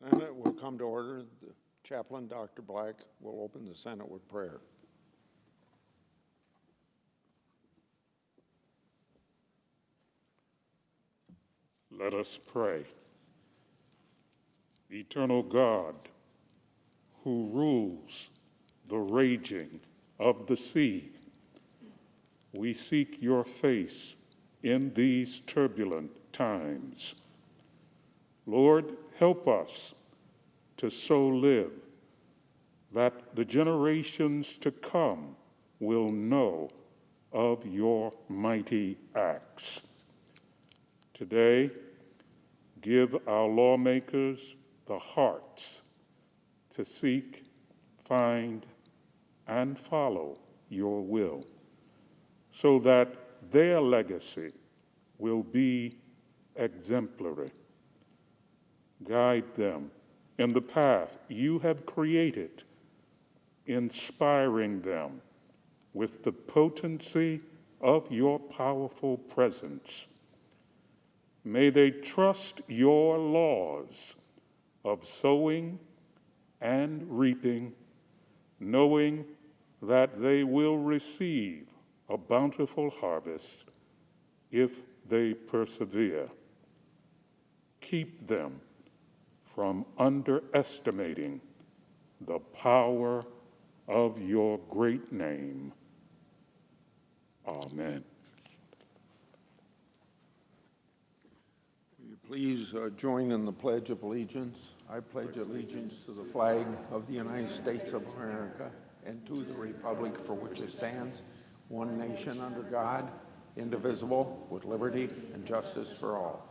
Senate will come to order. The chaplain, Dr. Black, will open the Senate with prayer. Let us pray. Eternal God, who rules the raging of the sea, we seek your face in these turbulent times. Lord, help us to so live that the generations to come will know of your mighty acts. Today, give our lawmakers the hearts to seek, find, and follow your will, so that their legacy will be exemplary. Guide them in the path you have created, inspiring them with the potency of your powerful presence. May they trust your laws of sowing and reaping, knowing that they will receive a bountiful harvest if they persevere. Keep them from underestimating the power of your great name. Amen. Will you please join in the Pledge of Allegiance? I pledge allegiance to the flag of the United States of America and to the republic for which it stands, one nation under God, indivisible, with liberty and justice for all.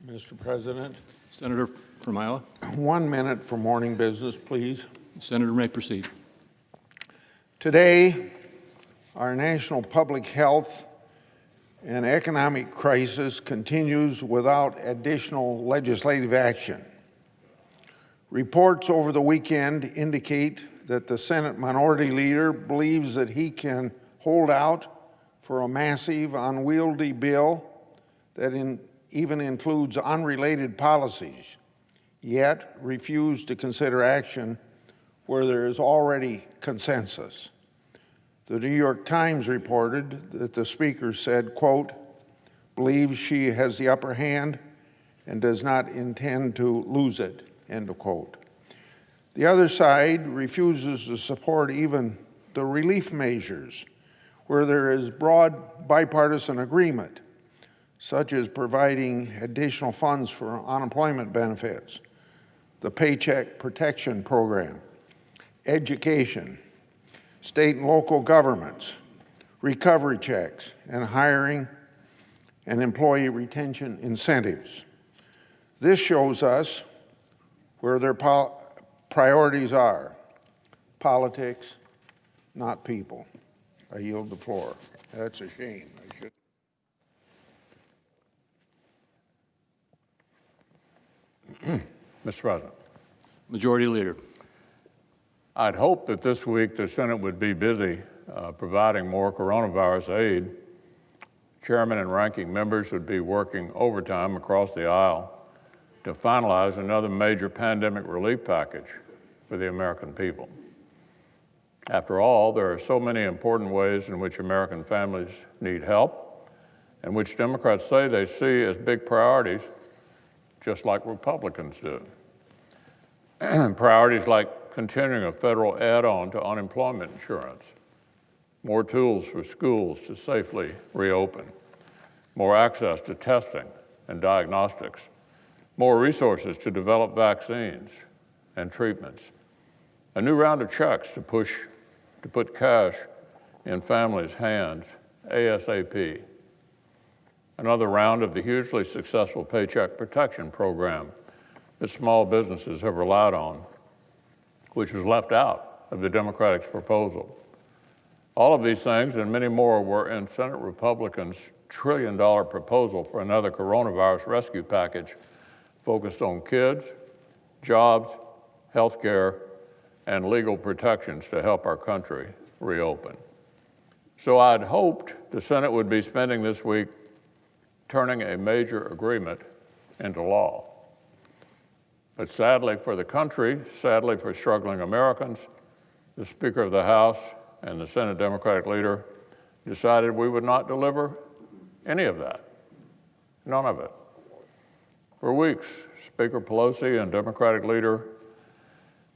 Mr. President. Senator from Iowa. 1 minute for morning business, please. Senator may proceed. Today, our national public health and economic crisis continues without additional legislative action. Reports over the weekend indicate that the Senate Minority Leader believes that he can hold out for a massive, unwieldy bill that even includes unrelated policies, yet refuse to consider action where there is already consensus. The New York Times reported that the Speaker said, quote, believes she has the upper hand and does not intend to lose it, end of quote. The other side refuses to support even the relief measures where there is broad bipartisan agreement, such as providing additional funds for unemployment benefits, the Paycheck Protection Program, education, state and local governments, recovery checks, and hiring and employee retention incentives. This shows us where their priorities are: politics, not people. I yield the floor. That's a shame. Mr. President. Majority Leader. I'd hoped that this week the Senate would be busy providing more coronavirus aid. Chairman and ranking members would be working overtime across the aisle to finalize another major pandemic relief package for the American people. After all, there are so many important ways in which American families need help, and which Democrats say they see as big priorities, just like Republicans do. Priorities like continuing a federal add-on to unemployment insurance, more tools for schools to safely reopen, more access to testing and diagnostics, more resources to develop vaccines and treatments, a new round of checks to put cash in families' hands ASAP, another round of the hugely successful Paycheck Protection Program that small businesses have relied on, which was left out of the Democrats' proposal. All of these things and many more were in Senate Republicans' trillion-dollar proposal for another coronavirus rescue package focused on kids, jobs, health care, and legal protections to help our country reopen. So I'd hoped the Senate would be spending this week turning a major agreement into law. But sadly for the country, sadly for struggling Americans, the Speaker of the House and the Senate Democratic leader decided we would not deliver any of that, none of it. For weeks, Speaker Pelosi and Democratic leader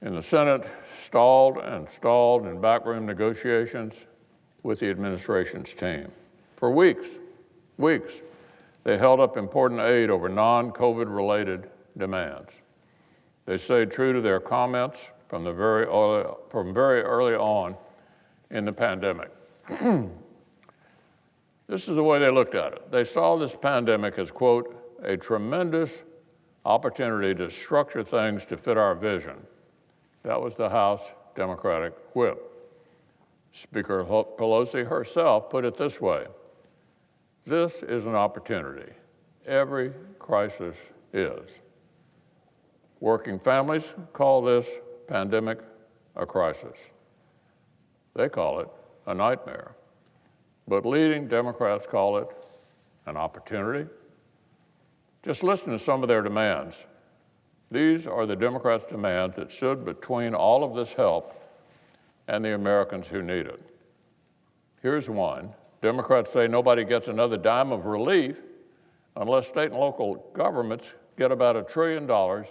in the Senate stalled in backroom negotiations with the administration's team. For weeks, they held up important aid over non-COVID related demands. They stayed true to their comments from very early on in the pandemic. This is the way they looked at it. They saw this pandemic as, quote, a tremendous opportunity to structure things to fit our vision. That was the House Democratic whip. Speaker Pelosi herself put it this way: this is an opportunity. Every crisis is. Working families call this pandemic a crisis. They call it a nightmare. But leading Democrats call it an opportunity. Just listen to some of their demands. These are the Democrats' demands that stood between all of this help and the Americans who need it. Here's one. Democrats say nobody gets another dime of relief unless state and local governments get about $1 trillion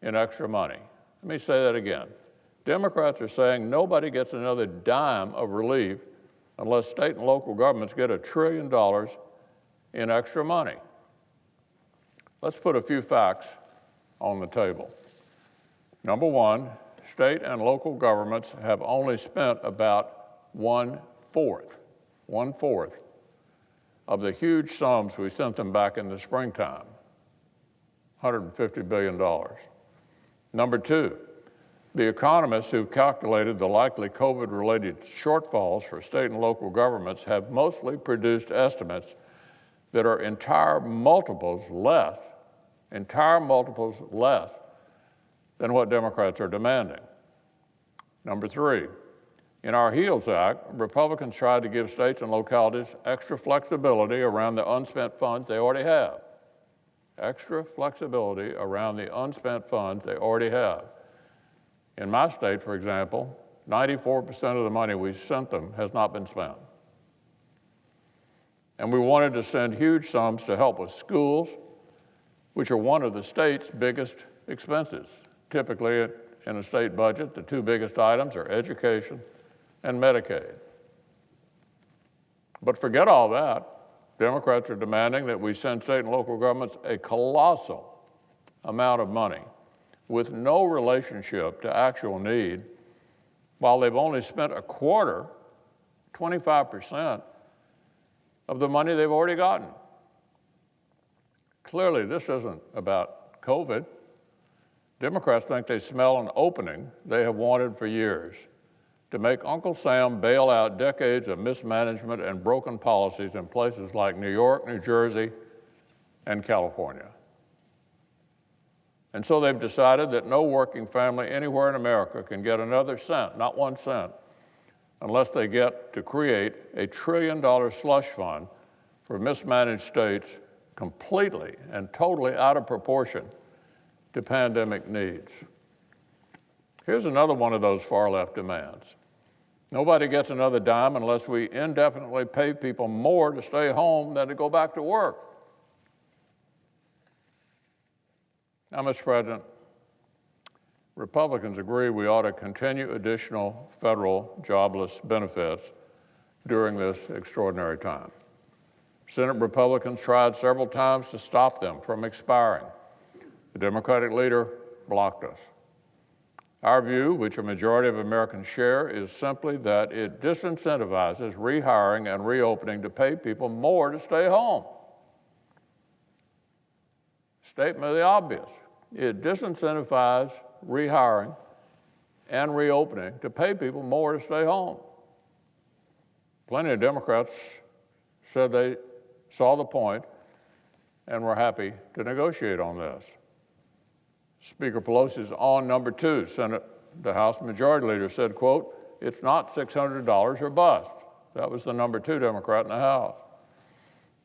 in extra money. Let me say that again. Democrats are saying nobody gets another dime of relief unless state and local governments get $1 trillion in extra money. Let's put a few facts on the table. Number one, state and local governments have only spent about one-fourth of the huge sums we sent them back in the springtime, $150 billion. Number two, the economists who calculated the likely COVID-related shortfalls for state and local governments have mostly produced estimates that are entire multiples less than what Democrats are demanding. Number three, in our HEALS Act, Republicans tried to give states and localities extra flexibility around the unspent funds they already have. Extra flexibility around the unspent funds they already have. In my state, for example, 94% of the money we sent them has not been spent. And we wanted to send huge sums to help with schools, which are one of the state's biggest expenses. Typically, in a state budget, the two biggest items are education and Medicaid. But forget all that. Democrats are demanding that we send state and local governments a colossal amount of money with no relationship to actual need, while they've only spent a quarter, 25%, of the money they've already gotten. Clearly, this isn't about COVID. Democrats think they smell an opening they have wanted for years to make Uncle Sam bail out decades of mismanagement and broken policies in places like New York, New Jersey, and California. And so they've decided that no working family anywhere in America can get another cent, not 1 cent, unless they get to create a $1 trillion slush fund for mismanaged states completely and totally out of proportion to pandemic needs. Here's another one of those far-left demands. Nobody gets another dime unless we indefinitely pay people more to stay home than to go back to work. Now, Mr. President, Republicans agree we ought to continue additional federal jobless benefits during this extraordinary time. Senate Republicans tried several times to stop them from expiring. The Democratic leader blocked us. Our view, which a majority of Americans share, is simply that it disincentivizes rehiring and reopening to pay people more to stay home. Statement of the obvious. It disincentivizes rehiring and reopening to pay people more to stay home. Plenty of Democrats said they saw the point and were happy to negotiate on this. Speaker Pelosi's on number 2, the House Majority Leader said, quote, "It's not $600 or bust." That was the number 2 Democrat in the House.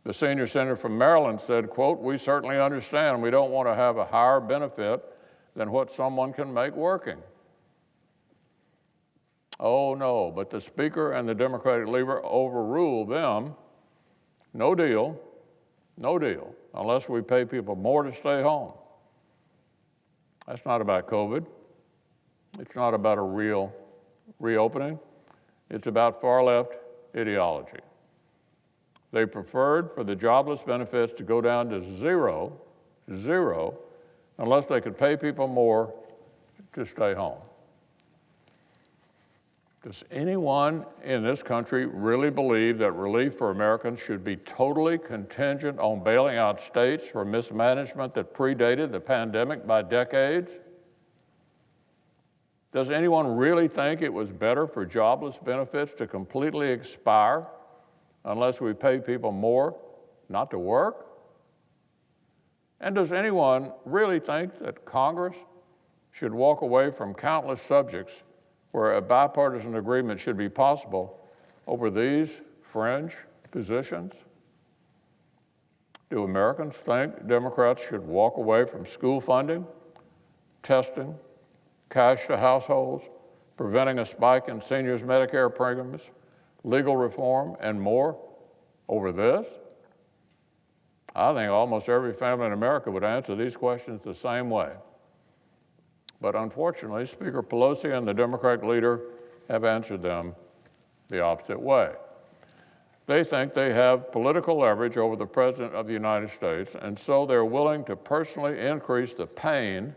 The senior senator from Maryland said, quote, "We certainly understand we don't want to have a higher benefit than what someone can make working." Oh no, but the Speaker and the Democratic leader overruled them. No deal, unless we pay people more to stay home. That's not about COVID. It's not about a real reopening. It's about far-left ideology. They preferred for the jobless benefits to go down to zero, unless they could pay people more to stay home. Does anyone in this country really believe that relief for Americans should be totally contingent on bailing out states for mismanagement that predated the pandemic by decades? Does anyone really think it was better for jobless benefits to completely expire unless we pay people more not to work? And does anyone really think that Congress should walk away from countless subjects where a bipartisan agreement should be possible over these fringe positions? Do Americans think Democrats should walk away from school funding, testing, cash to households, preventing a spike in seniors' Medicare premiums, legal reform, and more over this? I think almost every family in America would answer these questions the same way. But unfortunately, Speaker Pelosi and the Democratic leader have answered them the opposite way. They think they have political leverage over the President of the United States, and so they're willing to personally increase the pain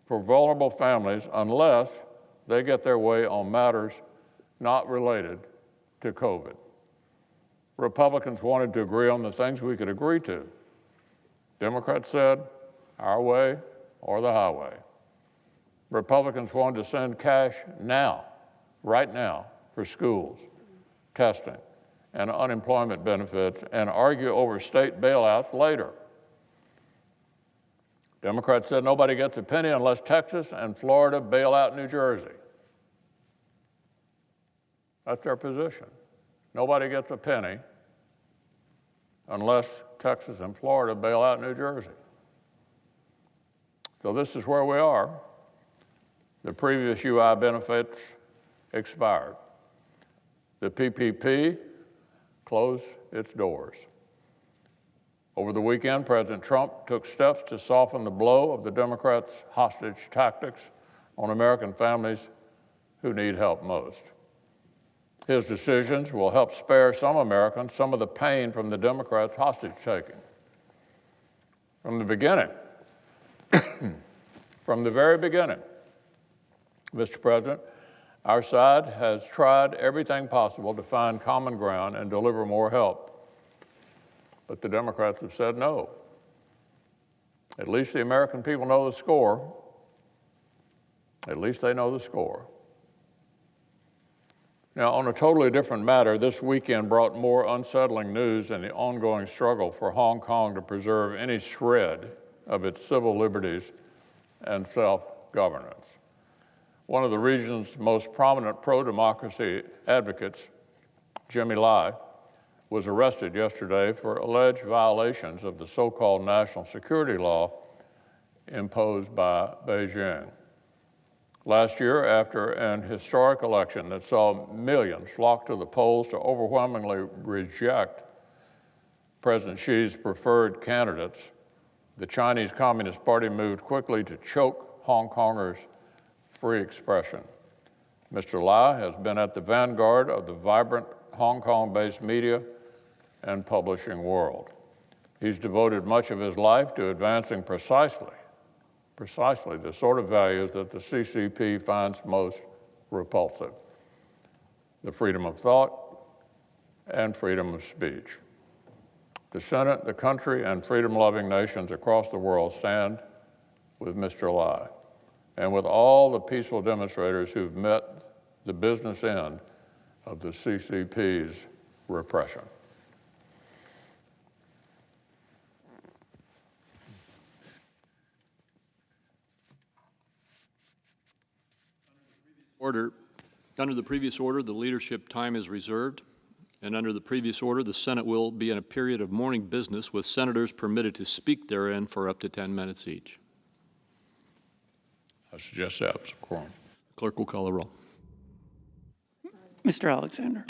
for vulnerable families unless they get their way on matters not related to COVID. Republicans wanted to agree on the things we could agree to. Democrats said, our way or the highway. Republicans wanted to send cash now, right now, for schools, testing, and unemployment benefits, and argue over state bailouts later. Democrats said nobody gets a penny unless Texas and Florida bail out New Jersey. That's their position. Nobody gets a penny unless Texas and Florida bail out New Jersey. So this is where we are. The previous UI benefits expired. The PPP closed its doors. Over the weekend, President Trump took steps to soften the blow of the Democrats' hostage tactics on American families who need help most. His decisions will help spare some Americans some of the pain from the Democrats' hostage taking. From the beginning, from the very beginning, Mr. President, our side has tried everything possible to find common ground and deliver more help. But the Democrats have said no. At least the American people know the score. At least they know the score. Now, on a totally different matter, this weekend brought more unsettling news in the ongoing struggle for Hong Kong to preserve any shred of its civil liberties and self-governance. One of the region's most prominent pro-democracy advocates, Jimmy Lai, was arrested yesterday for alleged violations of the so-called national security law imposed by Beijing. Last year, after an historic election that saw millions flock to the polls to overwhelmingly reject President Xi's preferred candidates, the Chinese Communist Party moved quickly to choke Hong Kongers' free expression. Mr. Lai has been at the vanguard of the vibrant Hong Kong-based media and publishing world. He's devoted much of his life to advancing precisely the sort of values that the CCP finds most repulsive: the freedom of thought and freedom of speech. The Senate, the country, and freedom-loving nations across the world stand with Mr. Lai and with all the peaceful demonstrators who've met the business end of the CCP's repression. Under the previous order, the leadership time is reserved, and under the previous order, the Senate will be in a period of morning business with senators permitted to speak therein for up to 10 minutes each. I suggest absent quorum. Clerk will call the roll. Mr. Alexander.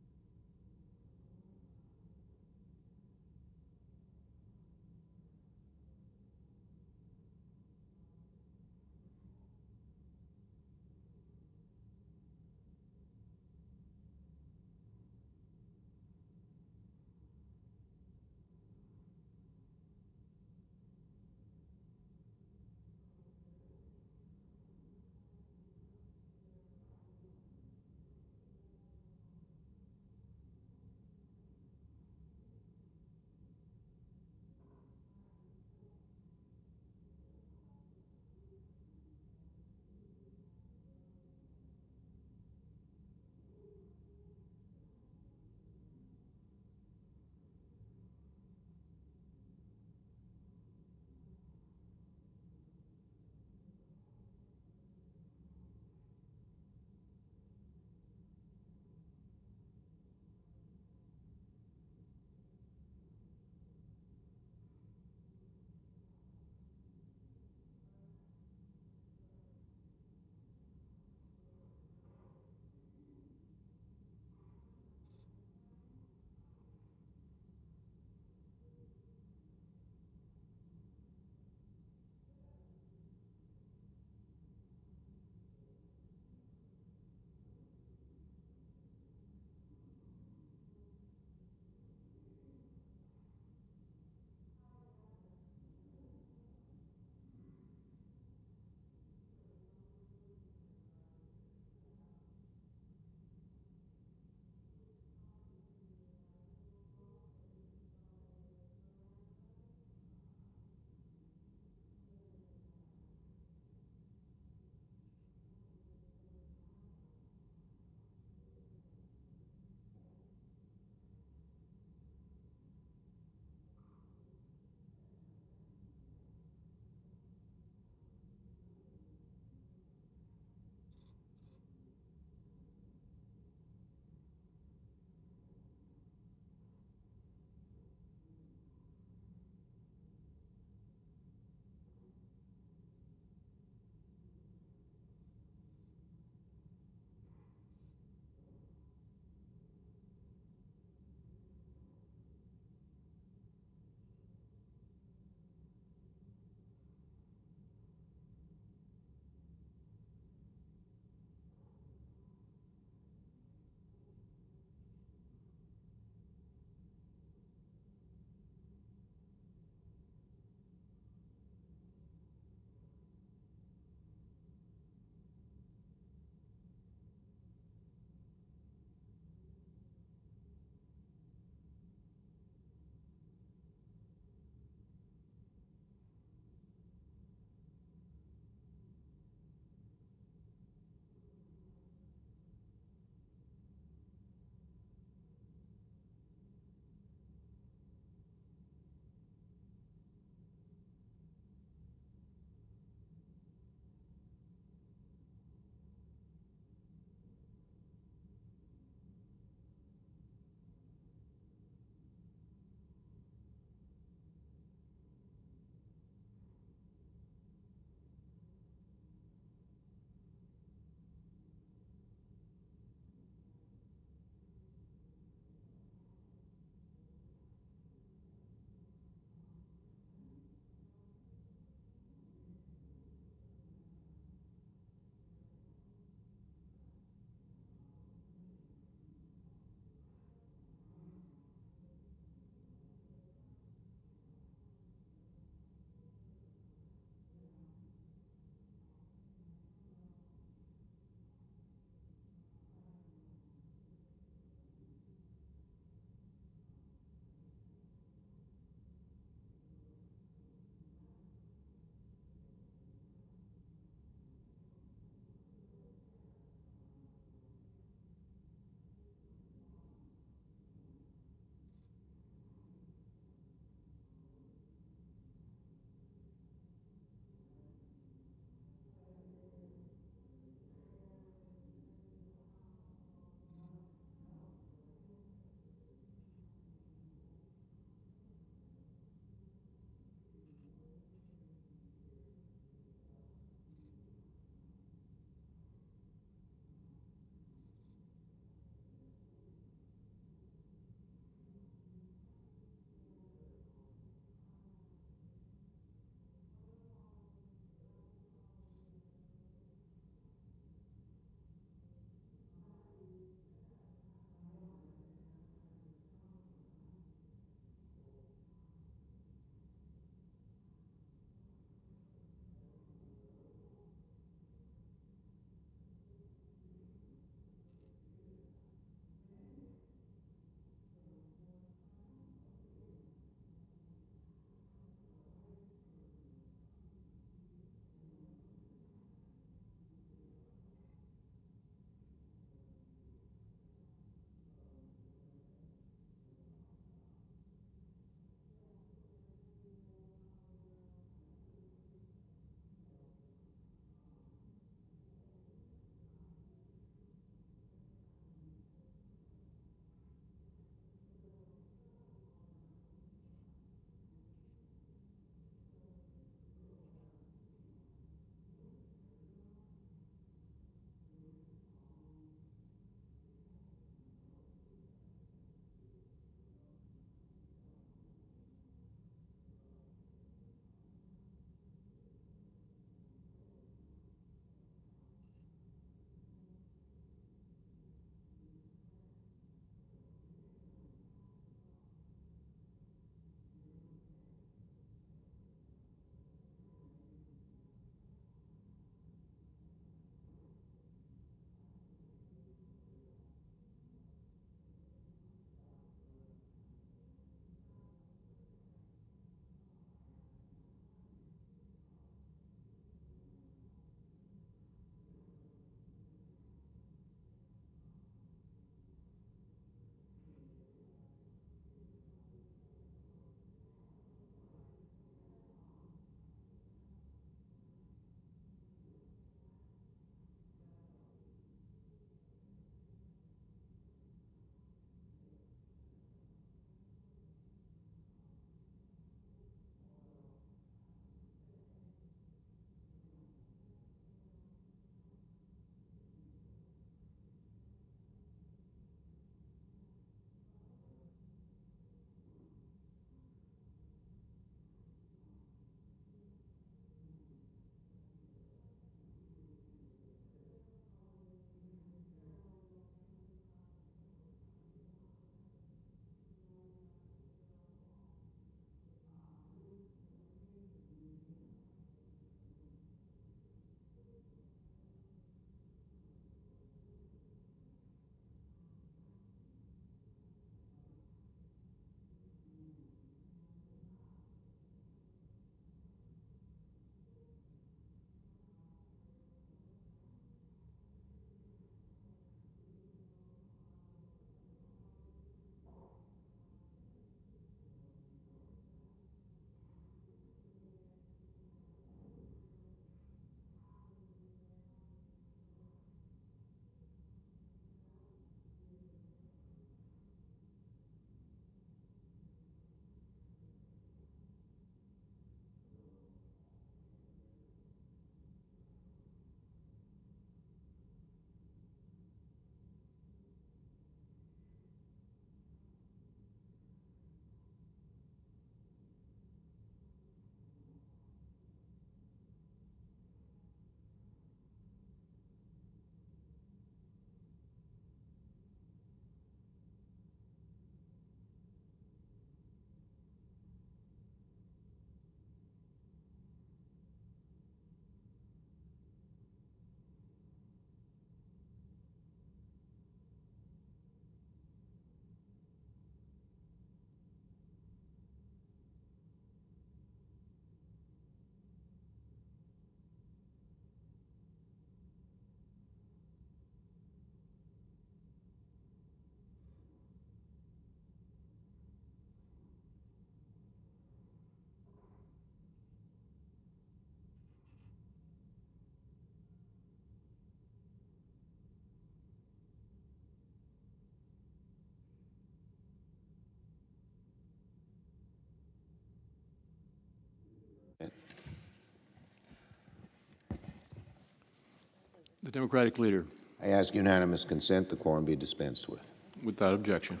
The Democratic leader. I ask unanimous consent the quorum be dispensed with. Without objection.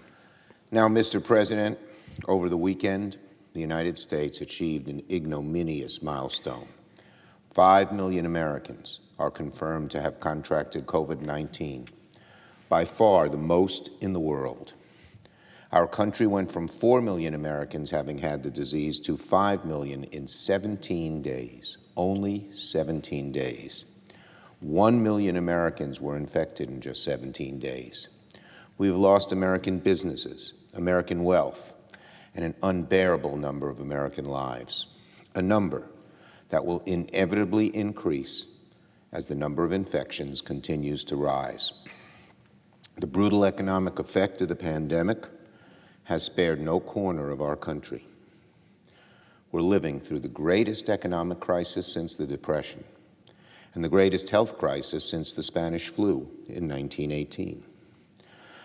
Now, Mr. President, over the weekend, the United States achieved an ignominious milestone. 5 million Americans are confirmed to have contracted COVID-19, by far the most in the world. Our country went from 4 million Americans having had the disease to 5 million in 17 days, only 17 days. 1 million Americans were infected in just 17 days. We've lost American businesses, American wealth, and an unbearable number of American lives, a number that will inevitably increase as the number of infections continues to rise. The brutal economic effect of the pandemic has spared no corner of our country. We're living through the greatest economic crisis since the Depression and the greatest health crisis since the Spanish flu in 1918.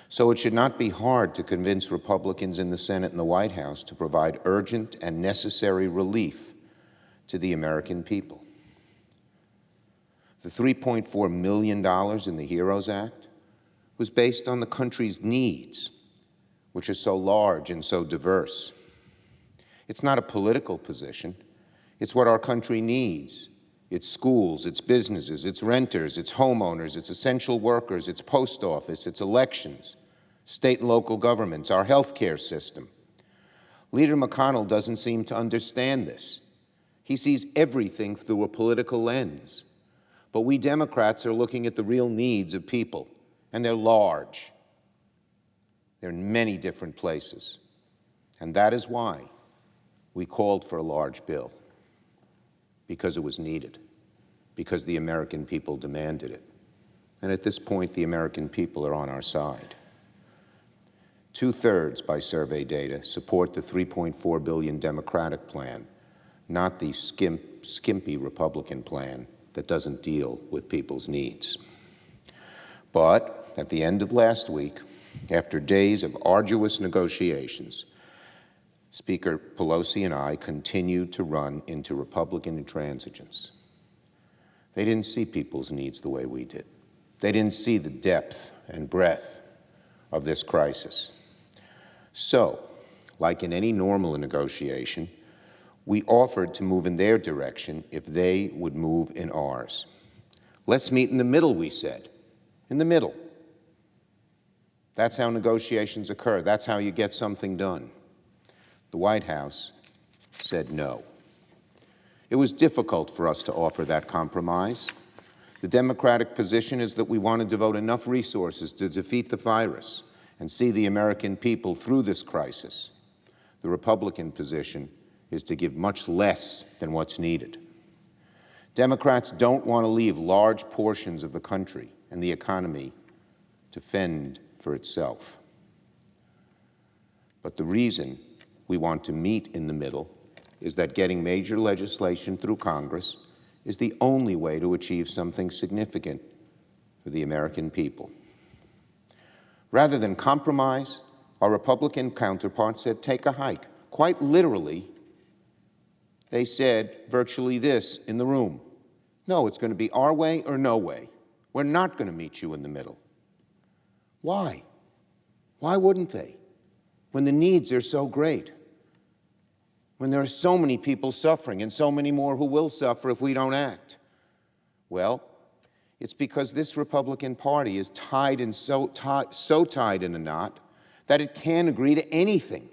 So it should not be hard to convince Republicans in the Senate and the White House to provide urgent and necessary relief to the American people. The $3.4 million in the HEROES Act was based on the country's needs, which are so large and so diverse. It's not a political position. It's what our country needs. Its schools, its businesses, its renters, its homeowners, its essential workers, its post office, its elections, state and local governments, our health care system. Leader McConnell doesn't seem to understand this. He sees everything through a political lens. But we Democrats are looking at the real needs of people, and they're large. They're in many different places. And that is why we called for a large bill, because it was needed, because the American people demanded it. And at this point, the American people are on our side. 2/3 by survey data support the $3.4 billion Democratic plan, not the skimpy Republican plan that doesn't deal with people's needs. But at the end of last week, after days of arduous negotiations, Speaker Pelosi and I continued to run into Republican intransigence. They didn't see people's needs the way we did. They didn't see the depth and breadth of this crisis. So, like in any normal negotiation, we offered to move in their direction if they would move in ours. Let's meet in the middle, we said. In the middle. That's how negotiations occur. That's how you get something done. The White House said no. It was difficult for us to offer that compromise. The Democratic position is that we want to devote enough resources to defeat the virus and see the American people through this crisis. The Republican position is to give much less than what's needed. Democrats don't want to leave large portions of the country and the economy to fend for itself. But the reason we want to meet in the middle is that getting major legislation through Congress is the only way to achieve something significant for the American people. Rather than compromise, our Republican counterparts said, take a hike. Quite literally, they said virtually this in the room: no, it's going to be our way or no way. We're not going to meet you in the middle. Why? Why wouldn't they? When the needs are so great, when there are so many people suffering and so many more who will suffer if we don't act. Well, it's because this Republican Party is tied in so tied in a knot that it can't agree to anything.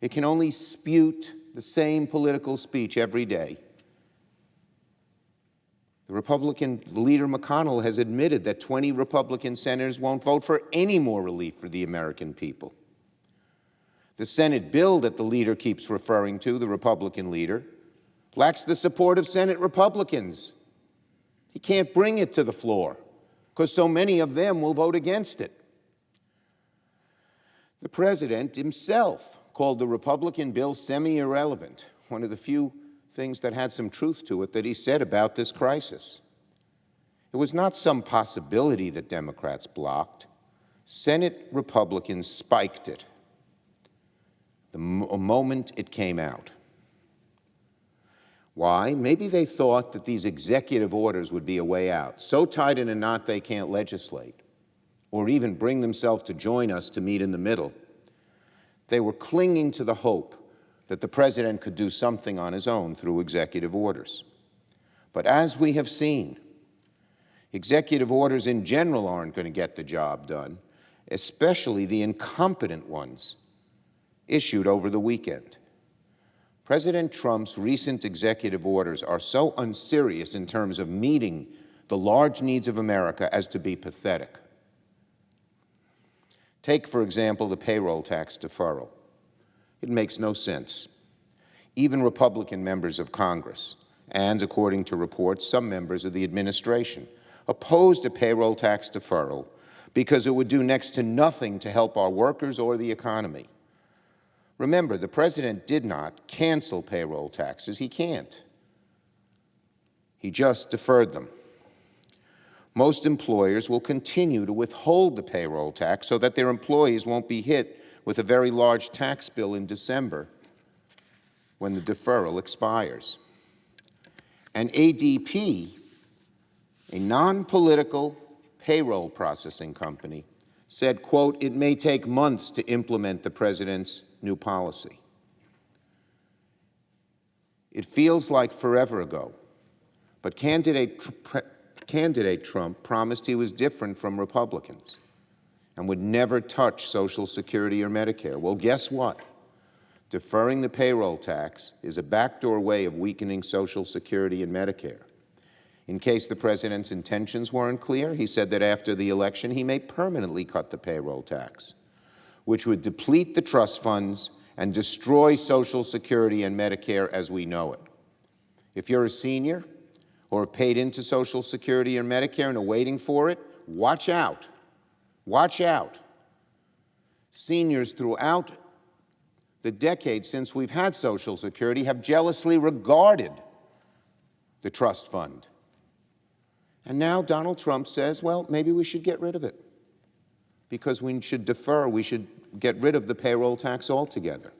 It can only spew the same political speech every day. The Republican leader McConnell has admitted that 20 Republican senators won't vote for any more relief for the American people. The Senate bill that the leader keeps referring to, the Republican leader, lacks the support of Senate Republicans. He can't bring it to the floor because so many of them will vote against it. The president himself called the Republican bill semi-irrelevant, one of the few things that had some truth to it that he said about this crisis. It was not some possibility that Democrats blocked. Senate Republicans spiked it the moment it came out. Why? Maybe they thought that these executive orders would be a way out, so tied in a knot they can't legislate, or even bring themselves to join us to meet in the middle. They were clinging to the hope that the president could do something on his own through executive orders. But as we have seen, executive orders in general aren't going to get the job done, especially the incompetent ones issued over the weekend. President Trump's recent executive orders are so unserious in terms of meeting the large needs of America as to be pathetic. Take, for example, the payroll tax deferral. It makes no sense. Even Republican members of Congress, and according to reports, some members of the administration, opposed a payroll tax deferral because it would do next to nothing to help our workers or the economy. Remember, the president did not cancel payroll taxes. He can't. He just deferred them. Most employers will continue to withhold the payroll tax so that their employees won't be hit with a very large tax bill in December when the deferral expires. And ADP, a non-political payroll processing company, said, quote, "It may take months to implement the president's new policy." It feels like forever ago, but candidate Trump promised he was different from Republicans and would never touch Social Security or Medicare. Well, guess what? Deferring the payroll tax is a backdoor way of weakening Social Security and Medicare. In case the president's intentions weren't clear, he said that after the election he may permanently cut the payroll tax, which would deplete the trust funds and destroy Social Security and Medicare as we know it. If you're a senior or have paid into Social Security or Medicare and are waiting for it, watch out. Watch out. Seniors throughout the decades since we've had Social Security have jealously regarded the trust fund. And now Donald Trump says, well, maybe we should get rid of it because we should defer, we should get rid of the payroll tax altogether.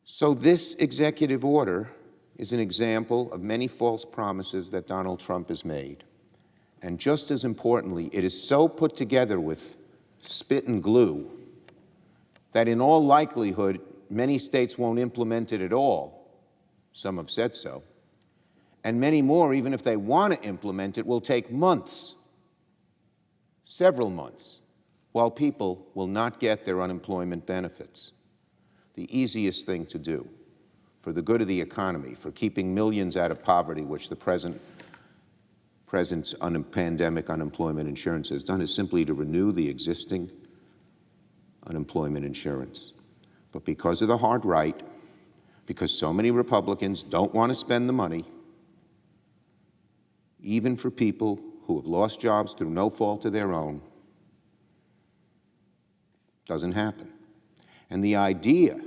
So this executive order is an example of many false promises that Donald Trump has made. And just as importantly, it is so put together with spit and glue that in all likelihood, many states won't implement it at all. Some have said so. And many more, even if they want to implement it, will take months, several months, while people will not get their unemployment benefits. The easiest thing to do for the good of the economy, for keeping millions out of poverty, which the president's pandemic unemployment insurance has done, is simply to renew the existing unemployment insurance. But because of the hard right, because so many Republicans don't want to spend the money, even for people who have lost jobs through no fault of their own, doesn't happen. And the idea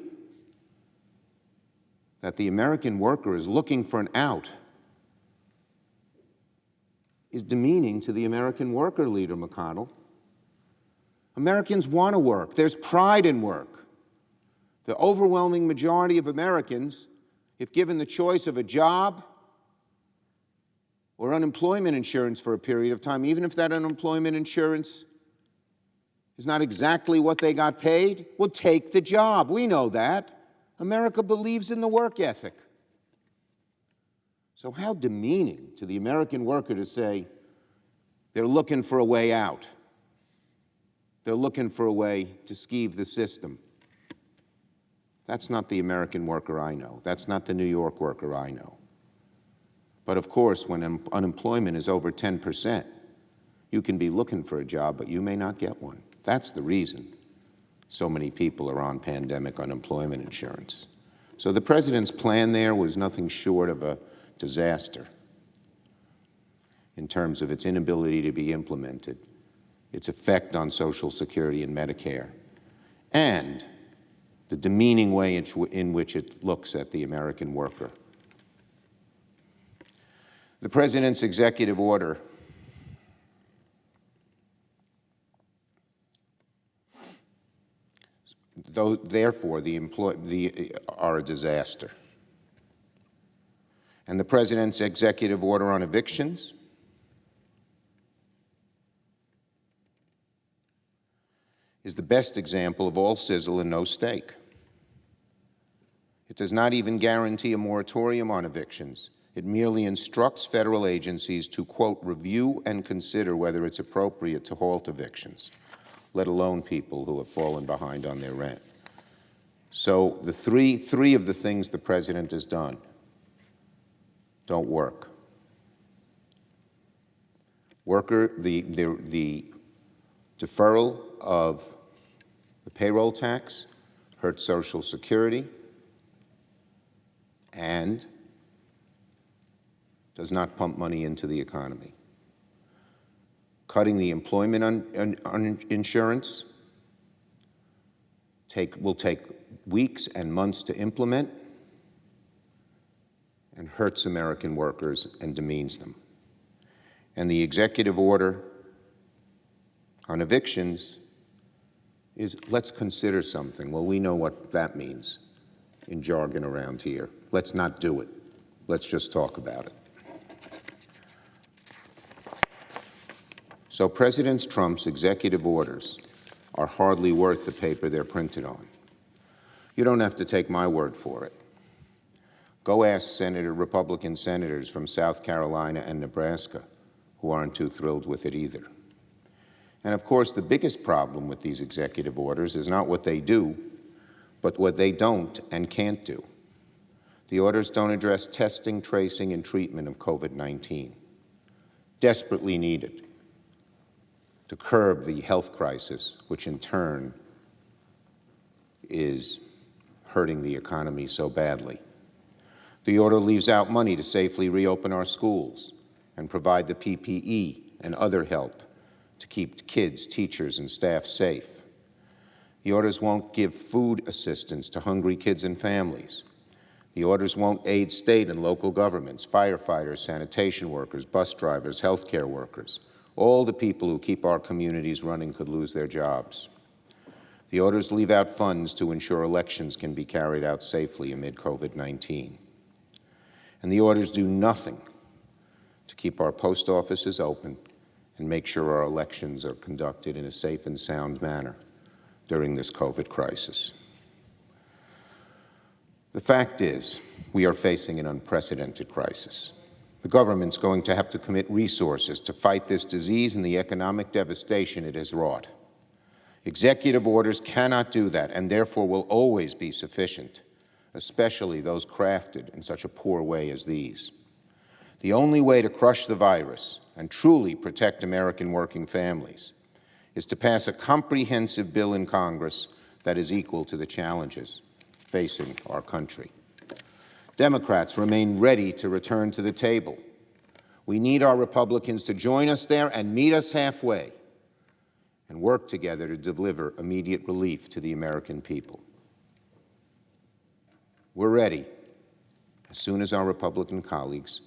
that the American worker is looking for an out is demeaning to the American worker, Leader McConnell. Americans want to work. There's pride in work. The overwhelming majority of Americans, if given the choice of a job or unemployment insurance for a period of time, even if that unemployment insurance is not exactly what they got paid, will take the job. We know that. America believes in the work ethic. So how demeaning to the American worker to say they're looking for a way out. They're looking for a way to skeeve the system. That's not the American worker I know. That's not the New York worker I know. But of course, when unemployment is over 10%, you can be looking for a job, but you may not get one. That's the reason so many people are on pandemic unemployment insurance. So the president's plan there was nothing short of a disaster in terms of its inability to be implemented, its effect on Social Security and Medicare, and the demeaning way in which it looks at the American worker. The president's executive order Therefore, are a disaster. And the President's executive order on evictions is the best example of all sizzle and no steak. It does not even guarantee a moratorium on evictions. It merely instructs federal agencies to, quote, review and consider whether it's appropriate to halt evictions, let alone people who have fallen behind on their rent. So the three of the things the President has done don't work. The deferral of the payroll tax hurts Social Security and does not pump money into the economy. Cutting the employment insurance will take weeks and months to implement and hurts American workers and demeans them. And the executive order on evictions is, let's consider something. Well, we know what that means in jargon around here. Let's not do it. Let's just talk about it. So President Trump's executive orders are hardly worth the paper they're printed on. You don't have to take my word for it. Go ask Republican senators from South Carolina and Nebraska who aren't too thrilled with it either. And of course, the biggest problem with these executive orders is not what they do, but what they don't and can't do. The orders don't address testing, tracing, and treatment of COVID-19, desperately needed to curb the health crisis, which in turn is hurting the economy so badly. The order leaves out money to safely reopen our schools and provide the PPE and other help to keep kids, teachers, and staff safe. The orders won't give food assistance to hungry kids and families. The orders won't aid state and local governments, firefighters, sanitation workers, bus drivers, healthcare workers. All the people who keep our communities running could lose their jobs. The orders leave out funds to ensure elections can be carried out safely amid COVID-19. And the orders do nothing to keep our post offices open and make sure our elections are conducted in a safe and sound manner during this COVID crisis. The fact is, we are facing an unprecedented crisis. The government's going to have to commit resources to fight this disease and the economic devastation it has wrought. Executive orders cannot do that and therefore will always be sufficient, especially those crafted in such a poor way as these. The only way to crush the virus and truly protect American working families is to pass a comprehensive bill in Congress that is equal to the challenges facing our country. Democrats remain ready to return to the table. We need our Republicans to join us there and meet us halfway and work together to deliver immediate relief to the American people. We're ready as soon as our Republican colleagues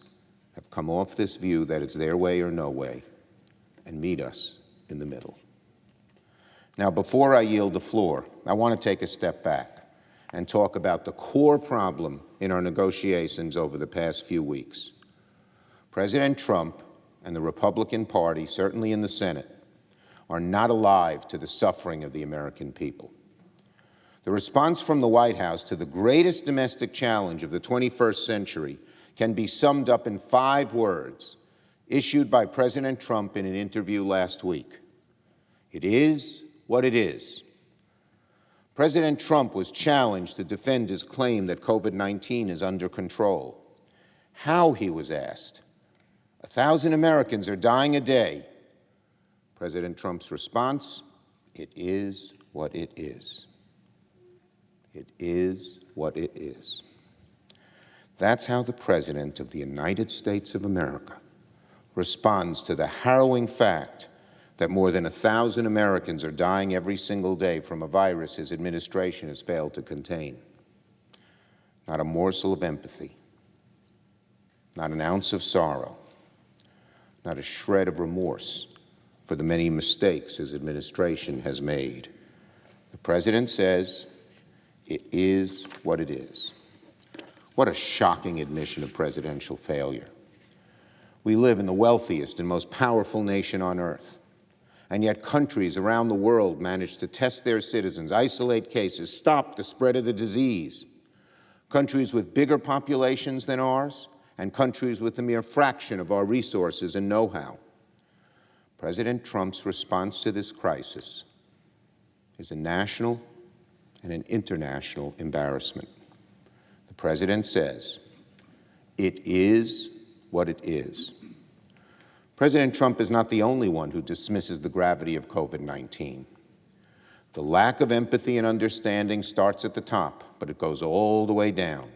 have come off this view that it's their way or no way and meet us in the middle. Now, before I yield the floor, I want to take a step back and talk about the core problem in our negotiations over the past few weeks. President Trump and the Republican Party, certainly in the Senate, are not alive to the suffering of the American people. The response from the White House to the greatest domestic challenge of the 21st century can be summed up in 5 words, issued by President Trump in an interview last week. It is what it is. President Trump was challenged to defend his claim that COVID-19 is under control. How, he was asked. 1,000 Americans are dying a day. President Trump's response, it is what it is. It is what it is. That's how the President of the United States of America responds to the harrowing fact that more than 1,000 Americans are dying every single day from a virus his administration has failed to contain. Not a morsel of empathy, not an ounce of sorrow, not a shred of remorse for the many mistakes his administration has made. The The President says it is what it is. What a shocking admission of presidential failure. We live in the wealthiest and most powerful nation on earth, and yet countries around the world manage to test their citizens, isolate cases, stop the spread of the disease. Countries with bigger populations than ours, and countries with a mere fraction of our resources and know-how. President Trump's response to this crisis is a national and an international embarrassment. The President says, it is what it is. President Trump is not the only one who dismisses the gravity of COVID-19. The lack of empathy and understanding starts at the top, but it goes all the way down.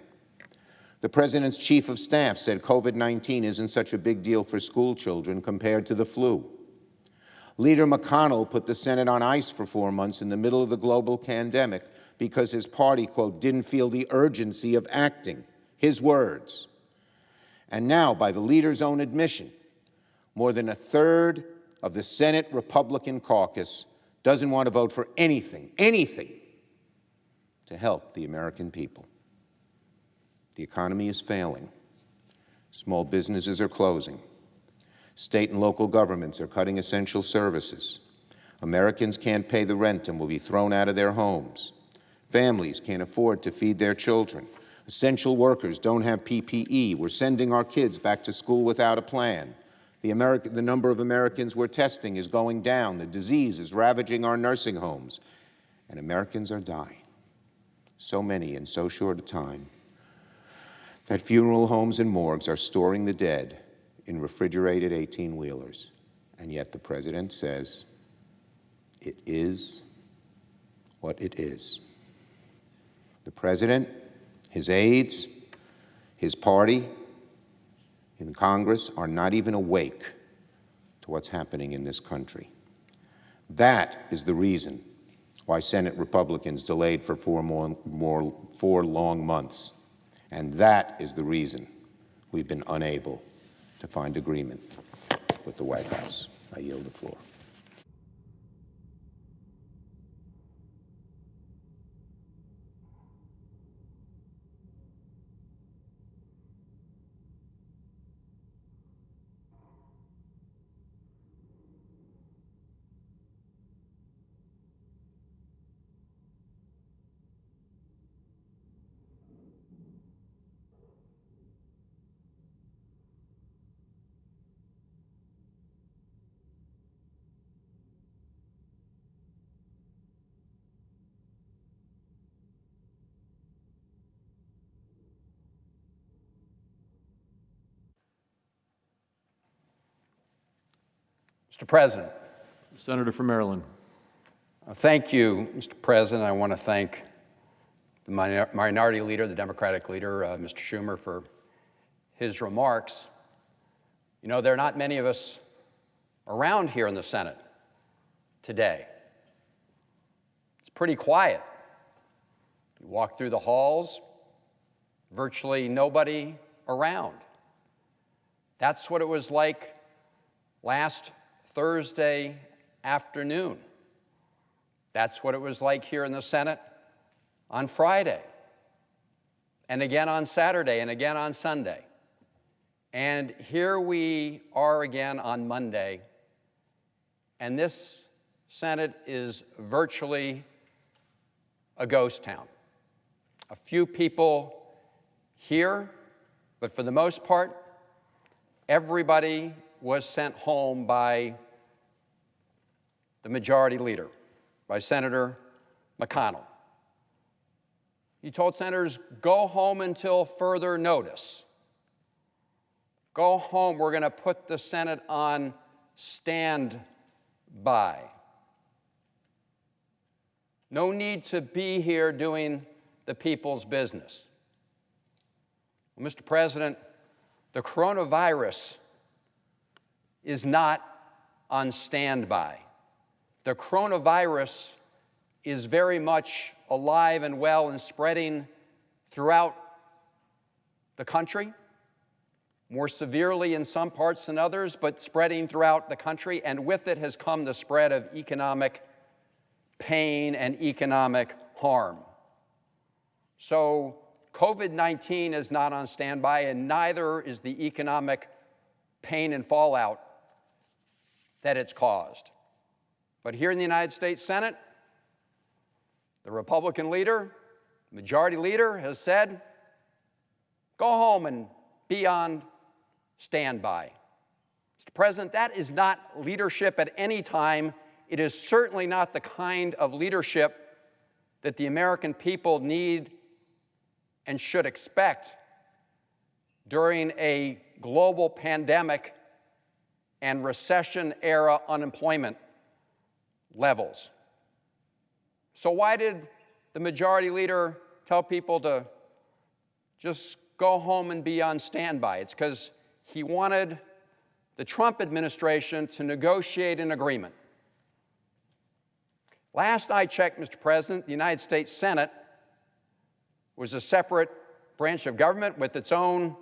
The President's Chief of Staff said COVID-19 isn't such a big deal for school children compared to the flu. Leader McConnell put the Senate on ice for 4 months in the middle of the global pandemic because his party, quote, didn't feel the urgency of acting. His words. And now, by the leader's own admission, more than a third of the Senate Republican caucus doesn't want to vote for anything to help the American people. The economy is failing. Small businesses are closing. State and local governments are cutting essential services. Americans can't pay the rent and will be thrown out of their homes. Families can't afford to feed their children. Essential workers don't have PPE. We're sending our kids back to school without a plan. The number of Americans we're testing is going down. The disease is ravaging our nursing homes. And Americans are dying. So many in so short a time that funeral homes and morgues are storing the dead in refrigerated 18-wheelers. And yet the President says, it is what it is. The President, his aides, his party in Congress are not even awake to what's happening in this country. That is the reason why Senate Republicans delayed for 4 long months. And that is the reason we've been unable to find agreement with the White House. I yield the floor. Mr. President. Senator from Maryland. Thank you, Mr. President. I want to thank the minority leader, the Democratic leader, Mr. Schumer, for his remarks. You know, there are not many of us around here in the Senate today. It's pretty quiet. You walk through the halls, virtually nobody around. That's what it was like last Thursday afternoon. That's what it was like here in the Senate on Friday, and again on Saturday, and again on Sunday. And here we are again on Monday, and this Senate is virtually a ghost town. A few people here, but for the most part, everybody was sent home by the majority leader, by Senator McConnell. He told senators, go home until further notice. Go home, we're going to put the Senate on standby. No need to be here doing the people's business. Well, Mr. President, the coronavirus is not on standby. The coronavirus is very much alive and well and spreading throughout the country, more severely in some parts than others, but spreading throughout the country, and with it has come the spread of economic pain and economic harm. So COVID-19 is not on standby, and neither is the economic pain and fallout that it's caused. But here in the United States Senate, the Republican leader, majority leader, has said, go home and be on standby. Mr. President, that is not leadership at any time. It is certainly not the kind of leadership that the American people need and should expect during a global pandemic and recession-era unemployment levels. So why did the majority leader tell people to just go home and be on standby? It's because he wanted the Trump administration to negotiate an agreement. Last I checked, Mr. President, the United States Senate was a separate branch of government with its own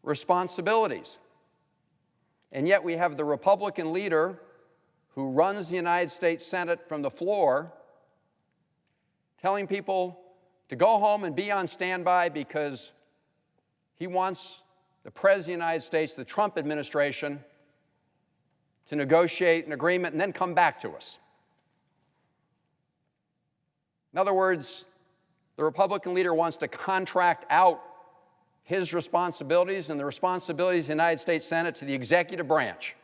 responsibilities. And yet we have the Republican leader who runs the United States Senate from the floor telling people to go home and be on standby because he wants the President of the United States, the Trump administration, to negotiate an agreement and then come back to us. In other words, the Republican leader wants to contract out his responsibilities and the responsibilities of the United States Senate to the executive branch.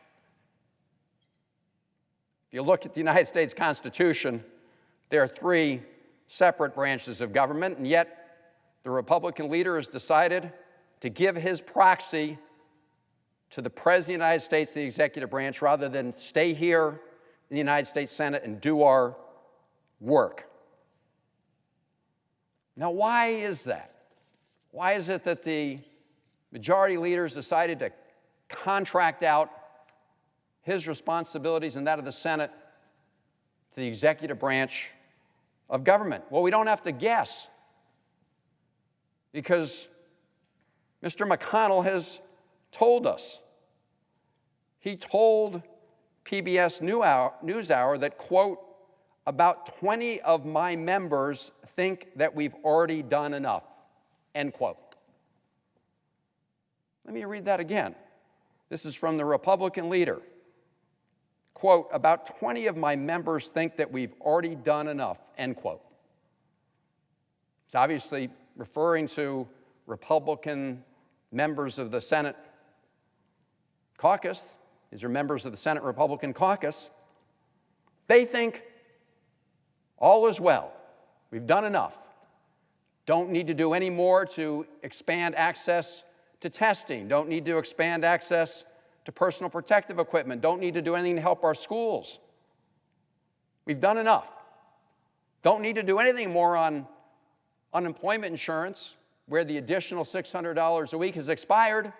If you look at the United States Constitution, there are three separate branches of government, and yet the Republican leader has decided to give his proxy to the President of the United States, the executive branch, rather than stay here in the United States Senate and do our work. Now, why is that? Why is it that the majority leaders decided to contract out his responsibilities and that of the Senate to the executive branch of government? Well, we don't have to guess, because Mr. McConnell has told us. He told PBS NewsHour that, quote, about 20 of my members think that we've already done enough, end quote. Let me read that again. This is from the Republican leader. Quote, about 20 of my members think that we've already done enough, end quote. It's obviously referring to Republican members of the Senate caucus. These are members of the Senate Republican caucus. They think all is well. We've done enough. Don't need to do any more to expand access to testing. Don't need to expand access to personal protective equipment. Don't need to do anything to help our schools. We've done enough. Don't need to do anything more on unemployment insurance, where the additional $600 a week has expired.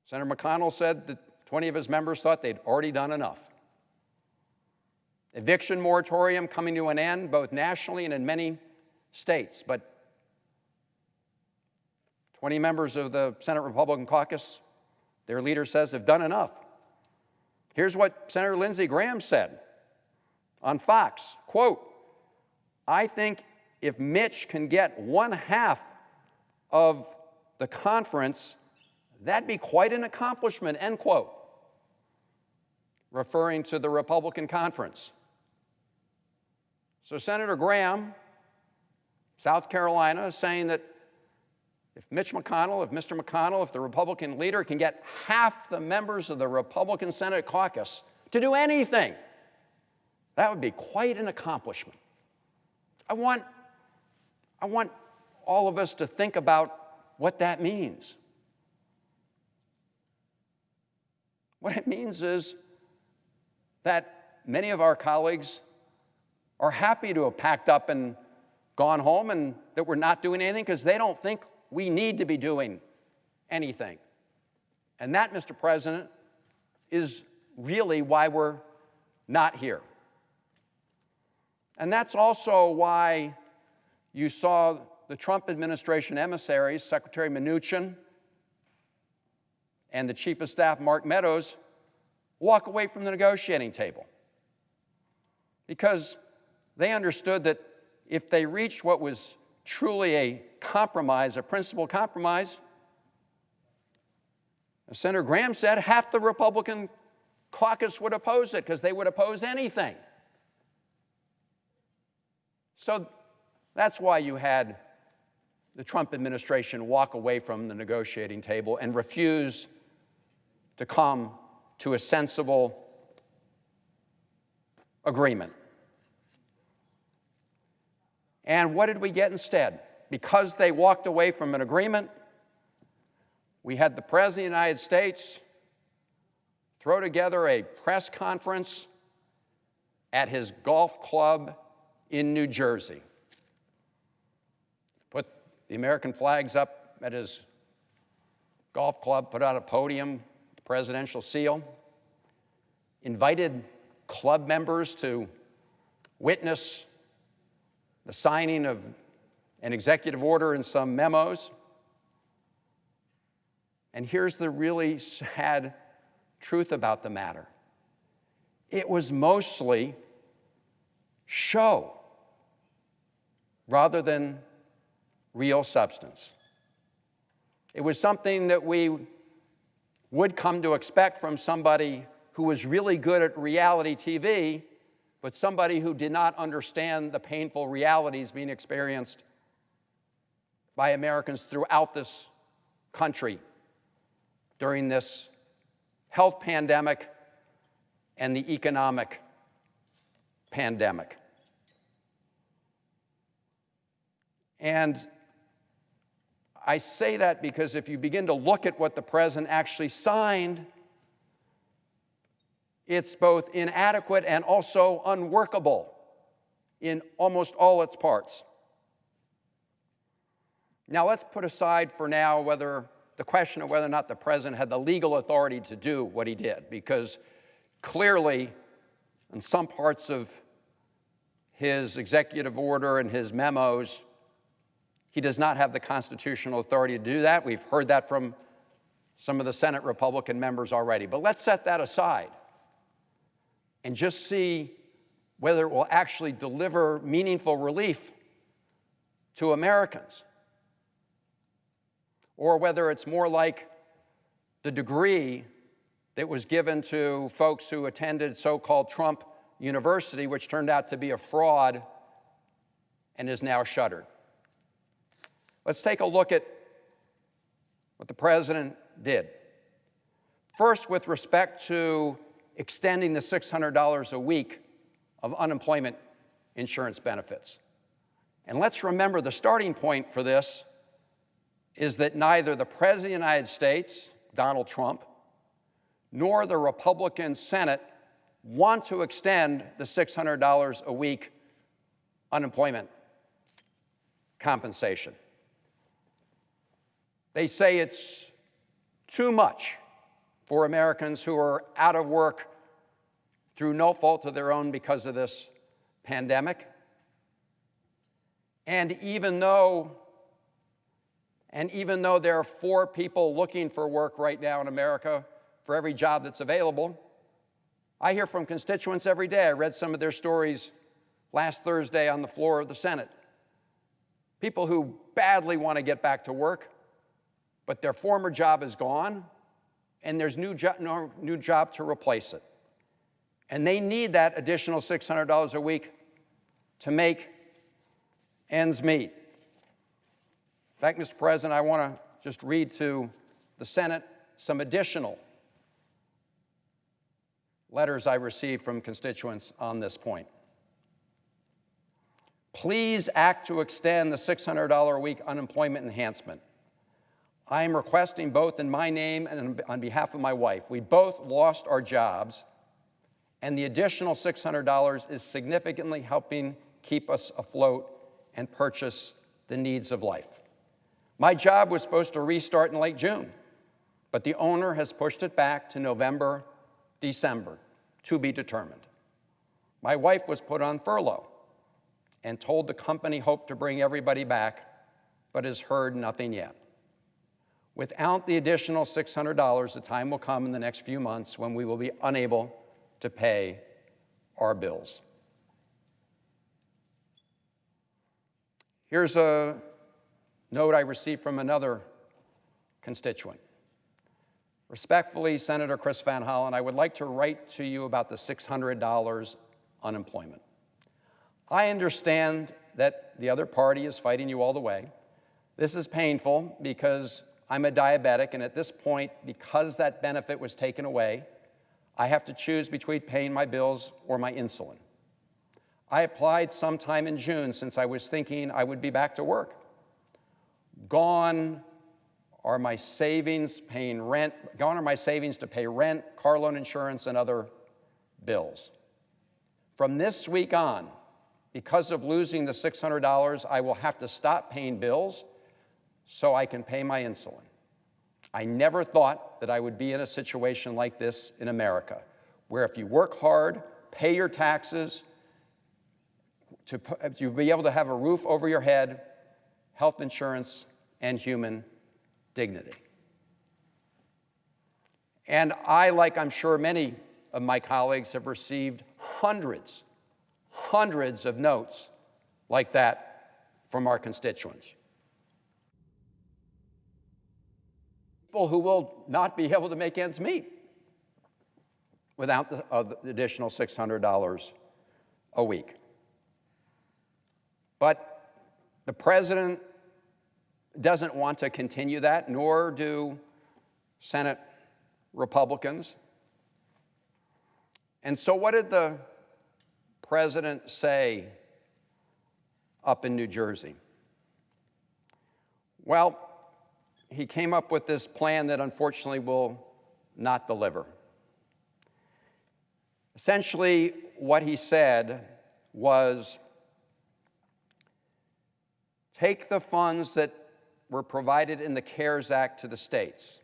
Senator McConnell said that 20 of his members thought they'd already done enough. Eviction moratorium coming to an end, both nationally and in many states. But 20 members of the Senate Republican caucus, their leader says, have done enough. Here's what Senator Lindsey Graham said on Fox, quote, I think if Mitch can get 1/2 of the conference, that'd be quite an accomplishment, end quote, referring to the Republican conference. So Senator Graham, South Carolina, is saying that if Mr. McConnell, if the Republican leader can get half the members of the Republican Senate caucus to do anything, that would be quite an accomplishment. I want all of us to think about what that means. What it means is that many of our colleagues are happy to have packed up and gone home, and that we're not doing anything because they don't think we need to be doing anything. And that, Mr. President, is really why we're not here. And that's also why you saw the Trump administration emissaries, Secretary Mnuchin and the Chief of Staff, Mark Meadows, walk away from the negotiating table. because they understood that if they reached what was truly a compromise, a principled compromise, as Senator Graham said, half the Republican caucus would oppose it because they would oppose anything. So that's why you had the Trump administration walk away from the negotiating table and refuse to come to a sensible agreement. And what did we get instead? Because they walked away from an agreement, we had the President of the United States throw together a press conference at his golf club in New Jersey. Put the American flags up at his golf club, put out a podium, the presidential seal, invited club members to witness the signing of an executive order and some memos. And here's the really sad truth about the matter. It was mostly show rather than real substance. It was something that we would come to expect from somebody who was really good at reality TV, but somebody who did not understand the painful realities being experienced by Americans throughout this country during this health pandemic and the economic pandemic. And I say that because if you begin to look at what the president actually signed, it's both inadequate and also unworkable in almost all its parts. Now, let's put aside for now the question of whether or not the president had the legal authority to do what he did, because clearly, in some parts of his executive order and his memos, he does not have the constitutional authority to do that. We've heard that from some of the Senate Republican members already. But let's set that aside and just see whether it will actually deliver meaningful relief to Americans, or whether it's more like the degree that was given to folks who attended so-called Trump University, which turned out to be a fraud and is now shuttered. Let's take a look at what the president did. First, with respect to extending the $600 a week of unemployment insurance benefits. And let's remember the starting point for this is that neither the President of the United States, Donald Trump, nor the Republican Senate want to extend the $600 a week unemployment compensation. They say it's too much for Americans who are out of work through no fault of their own because of this pandemic. And even though there are 4 people looking for work right now in America for every job that's available, I hear from constituents every day. I read some of their stories last Thursday on the floor of the Senate. People who badly want to get back to work, but their former job is gone, and there's no new job to replace it. And they need that additional $600 a week to make ends meet. In fact, Mr. President, I want to just read to the Senate some additional letters I received from constituents on this point. Please act to extend the $600 a week unemployment enhancement. I am requesting both in my name and on behalf of my wife. We both lost our jobs, and the additional $600 is significantly helping keep us afloat and purchase the needs of life. My job was supposed to restart in late June, but the owner has pushed it back to November, December, to be determined. My wife was put on furlough and told the company hoped to bring everybody back, but has heard nothing yet. Without the additional $600, the time will come in the next few months when we will be unable to pay our bills. Here's a note I received from another constituent. Respectfully, Senator Chris Van Hollen, I would like to write to you about the $600 unemployment. I understand that the other party is fighting you all the way. This is painful because I'm a diabetic, and at this point, because that benefit was taken away, I have to choose between paying my bills or my insulin. I applied sometime in June since I was thinking I would be back to work. Gone are my savings paying rent, gone are my savings to pay rent, car loan insurance, and other bills. From this week on, because of losing the $600, I will have to stop paying bills so I can pay my insulin. I never thought that I would be in a situation like this in America, where if you work hard, pay your taxes, to be able to have a roof over your head, health insurance, and human dignity. And I, like I'm sure many of my colleagues, have received hundreds of notes like that from our constituents. People who will not be able to make ends meet without the additional $600 a week. But the president doesn't want to continue that, nor do Senate Republicans. And so what did the president say up in New Jersey? Well, he came up with this plan that unfortunately will not deliver. Essentially, what he said was, take the funds that were provided in the CARES Act to the states.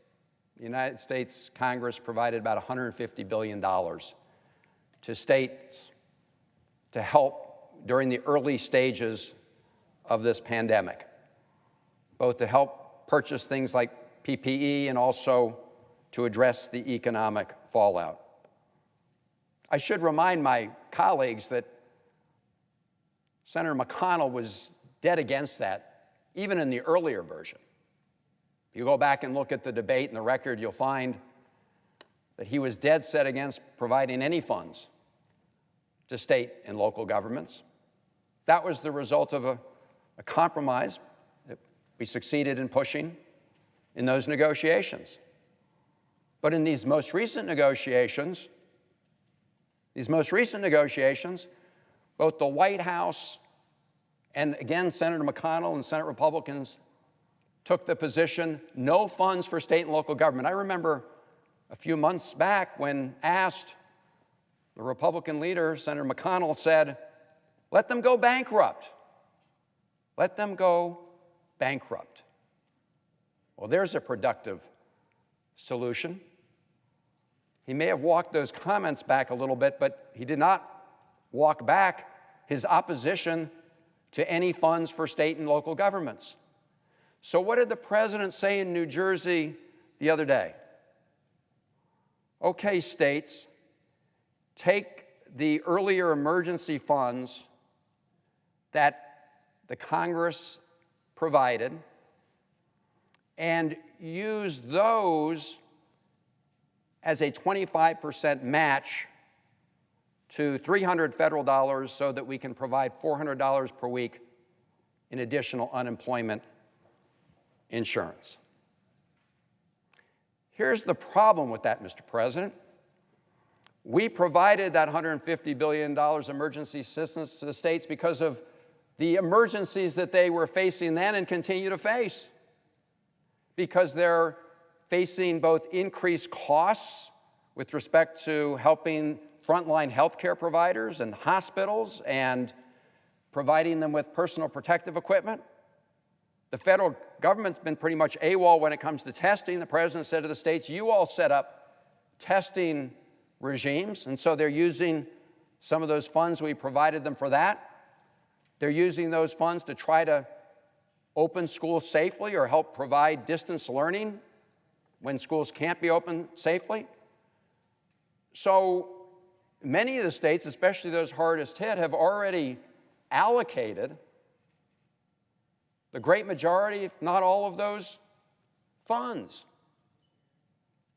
The United States Congress provided about $150 billion to states to help during the early stages of this pandemic, both to help purchase things like PPE and also to address the economic fallout. I should remind my colleagues that Senator McConnell was dead against that, even in the earlier version. If you go back and look at the debate and the record, you'll find that he was dead set against providing any funds to state and local governments. That was the result of a compromise that we succeeded in pushing in those negotiations. But in these most recent negotiations, both the White House and again, Senator McConnell and Senate Republicans took the position, no funds for state and local government. I remember a few months back when asked, the Republican leader, Senator McConnell, said, let them go bankrupt. Let them go bankrupt. Well, there's a productive solution. He may have walked those comments back a little bit, but he did not walk back his opposition to any funds for state and local governments. So what did the president say in New Jersey the other day? Okay, states, take the earlier emergency funds that the Congress provided and use those as a 25% match to $300 federal dollars so that we can provide $400 per week in additional unemployment insurance. Here's the problem with that, Mr. President. We provided that $150 billion emergency assistance to the states because of the emergencies that they were facing then and continue to face. Because they're facing both increased costs with respect to helping frontline healthcare providers and hospitals and providing them with personal protective equipment. The federal government's been pretty much AWOL when it comes to testing. The president said to the states, you all set up testing regimes, and so they're using some of those funds we provided them for that. They're using those funds to try to open schools safely or help provide distance learning when schools can't be open safely. So many of the states, especially those hardest hit, have already allocated the great majority, if not all of those funds.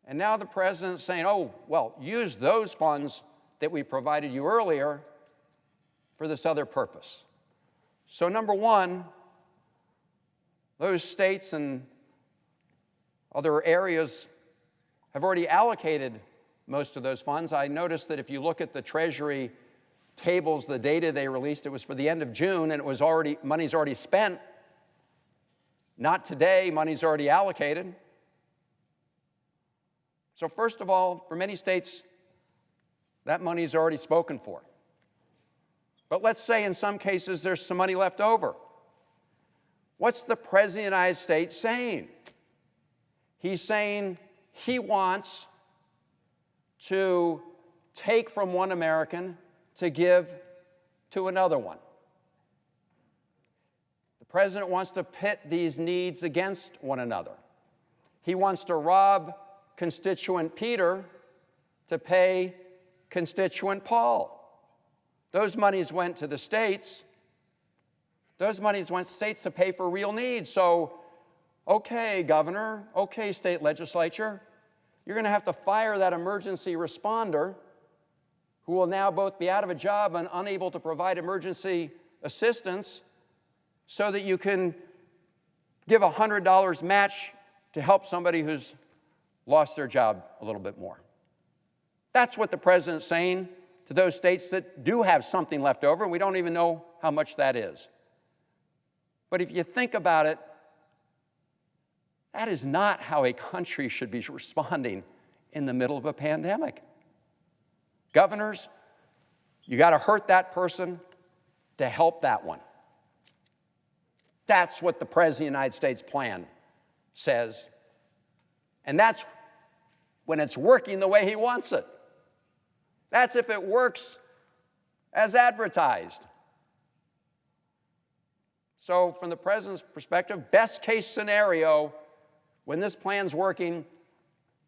And now the president's saying, oh, well, use those funds that we provided you earlier for this other purpose. So number one, those states and other areas have already allocated most of those funds. I noticed that if you look at the Treasury tables, the data they released, it was for the end of June, and it was already, money's already spent. Not today, money's already allocated. So first of all, for many states, that money's already spoken for. But let's say in some cases there's some money left over. What's the President of the United States saying? He's saying he wants to take from one American to give to another one. The president wants to pit these needs against one another. He wants to rob constituent Peter to pay constituent Paul. Those monies went to the states. Those monies went to states to pay for real needs. So, okay, governor, okay, state legislature, you're going to have to fire that emergency responder who will now both be out of a job and unable to provide emergency assistance so that you can give $100 match to help somebody who's lost their job a little bit more. That's what the president's saying to those states that do have something left over, and we don't even know how much that is. But if you think about it, that is not how a country should be responding in the middle of a pandemic. Governors, you got to hurt that person to help that one. That's what the President of the United States plan says. And that's when it's working the way he wants it. That's if it works as advertised. So from the president's perspective, best case scenario, when this plan's working,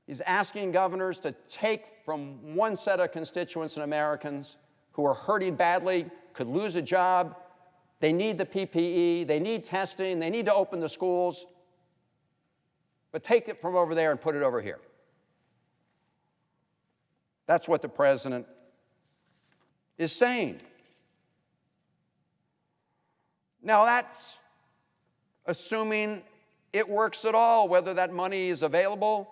he's asking governors to take from one set of constituents and Americans who are hurting badly, could lose a job, they need the PPE, they need testing, they need to open the schools, but take it from over there and put it over here. That's what the president is saying. Now that's assuming it works at all, whether that money is available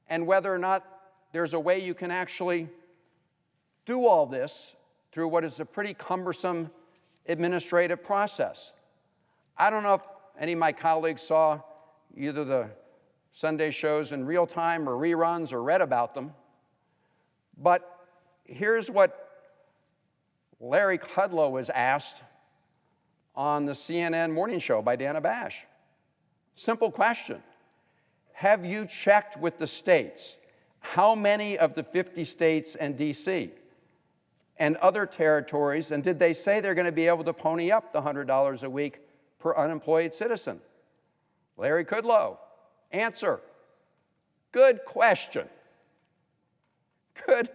and whether or not there's a way you can actually do all this through what is a pretty cumbersome administrative process. I don't know if any of my colleagues saw either the Sunday shows in real time or reruns or read about them, but here's what Larry Kudlow was asked on the CNN morning show by Dana Bash. Simple question. Have you checked with the states how many of the 50 states and D.C. and other territories, and did they say they're going to be able to pony up the $100 a week per unemployed citizen? Larry Kudlow, answer. Good question. Good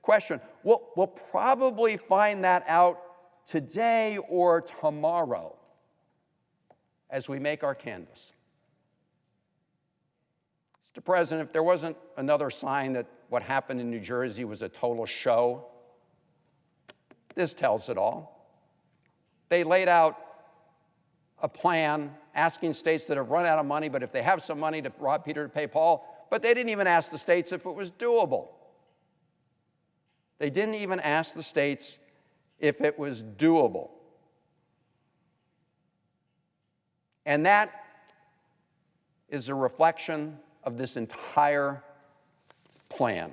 question. We'll probably find that out today or tomorrow as we make our canvass. Mr. President, if there wasn't another sign that what happened in New Jersey was a total show, this tells it all. They laid out a plan asking states that have run out of money, but if they have some money to rob Peter to pay Paul, but they didn't even ask the states if it was doable. They didn't even ask the states if it was doable. And that is a reflection of this entire plan.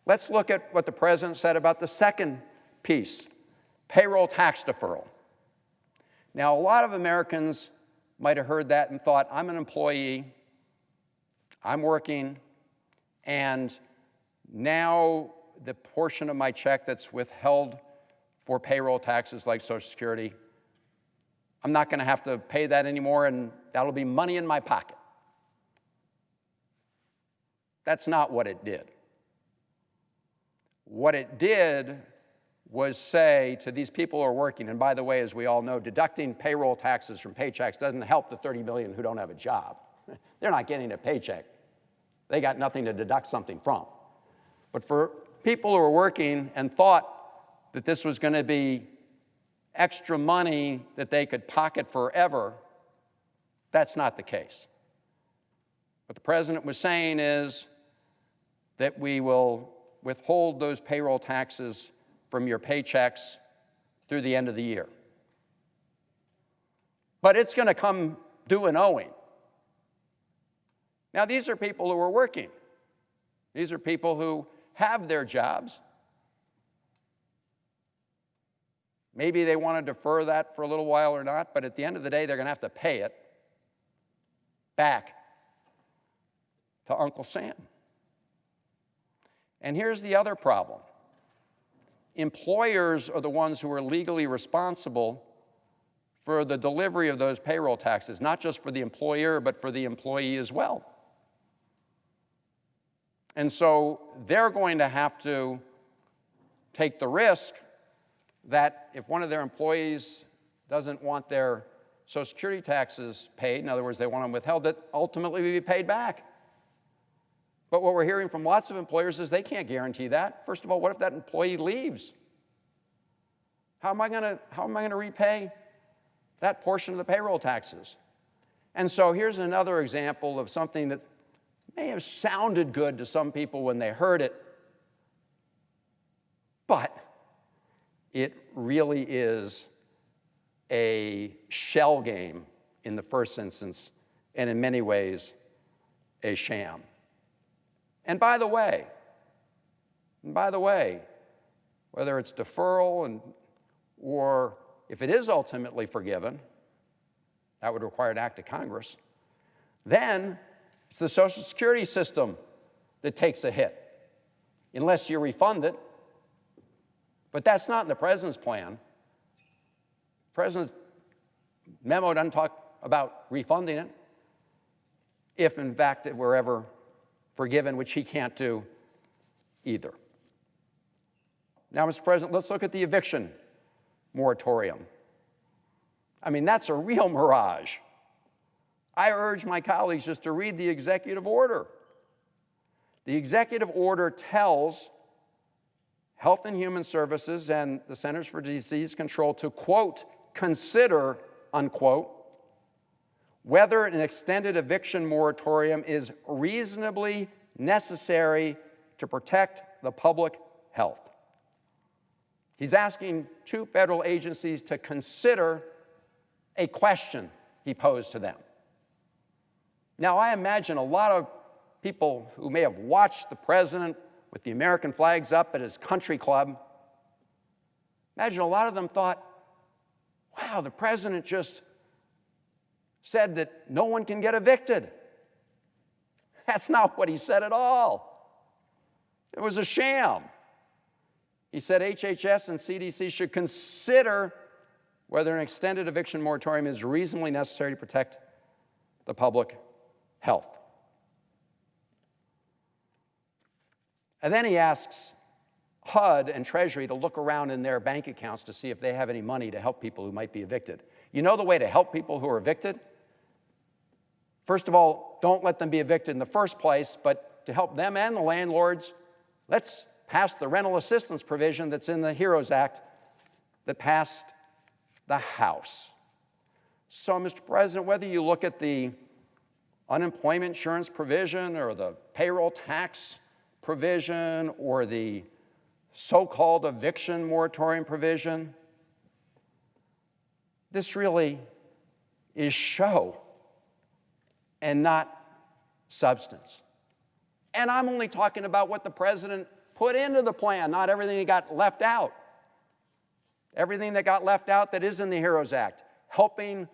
Let's look at what the president said about the second piece, payroll tax deferral. Now, a lot of Americans might have heard that and thought, I'm an employee, I'm working, and now the portion of my check that's withheld for payroll taxes like Social Security, I'm not going to have to pay that anymore, and that'll be money in my pocket. That's not what it did. What it did was say to these people who are working, and by the way, as we all know, deducting payroll taxes from paychecks doesn't help the 30 million who don't have a job. They're not getting a paycheck. They got nothing to deduct something from. But for people who are working and thought that this was going to be extra money that they could pocket forever, that's not the case. What the president was saying is that we will withhold those payroll taxes from your paychecks through the end of the year. But it's going to come due and owing. Now, these are people who are working. These are people who have their jobs. Maybe they want to defer that for a little while or not, but at the end of the day, they're going to have to pay it back to Uncle Sam. And here's the other problem. Employers are the ones who are legally responsible for the delivery of those payroll taxes, not just for the employer, but for the employee as well. And so they're going to have to take the risk that if one of their employees doesn't want their Social Security taxes paid, in other words, they want them withheld, that ultimately will be paid back. But what we're hearing from lots of employers is they can't guarantee that. First of all, what if that employee leaves? How am I going to repay that portion of the payroll taxes? And so here's another example of something that may have sounded good to some people when they heard it, but it really is a shell game in the first instance, and in many ways, a sham. And by the way, whether it's deferral or if it is ultimately forgiven, that would require an act of Congress, then it's the Social Security system that takes a hit, unless you refund it. But that's not in the president's plan. The president's memo doesn't talk about refunding it, if in fact it were ever forgiven, which he can't do either. Now, Mr. President, let's look at the eviction moratorium. I mean, that's a real mirage. I urge my colleagues just to read the executive order. The executive order tells Health and Human Services and the Centers for Disease Control to, quote, consider, unquote, whether an extended eviction moratorium is reasonably necessary to protect the public health. He's asking two federal agencies to consider a question he posed to them. Now, I imagine a lot of people who may have watched the president with the American flags up at his country club, imagine a lot of them thought, wow, the president just said that no one can get evicted. That's not what he said at all. It was a sham. He said HHS and CDC should consider whether an extended eviction moratorium is reasonably necessary to protect the public health. And then he asks HUD and Treasury to look around in their bank accounts to see if they have any money to help people who might be evicted. You know the way to help people who are evicted? First of all, don't let them be evicted in the first place, but to help them and the landlords, let's pass the rental assistance provision that's in the HEROES Act that passed the House. So, Mr. President, whether you look at the unemployment insurance provision or the payroll tax provision or the so-called eviction moratorium provision, this really is show and not substance. And I'm only talking about what the president put into the plan, not everything that got left out. Everything that got left out that is in the HEROES Act, helping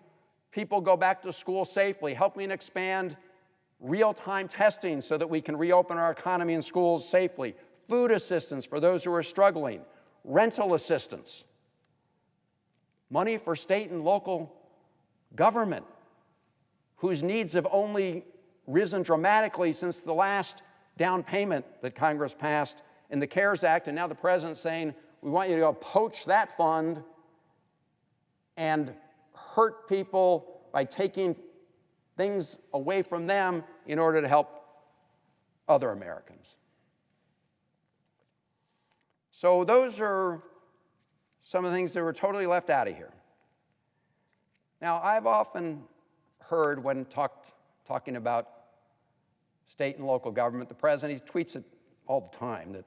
people go back to school safely, helping expand real-time testing so that we can reopen our economy and schools safely, food assistance for those who are struggling, rental assistance, money for state and local government, whose needs have only risen dramatically since the last down payment that Congress passed in the CARES Act, and now the president's saying, we want you to go poach that fund and hurt people by taking things away from them in order to help other Americans. So those are some of the things that were totally left out of here. Now, I've often heard when talking about state and local government, the president, he tweets it all the time, that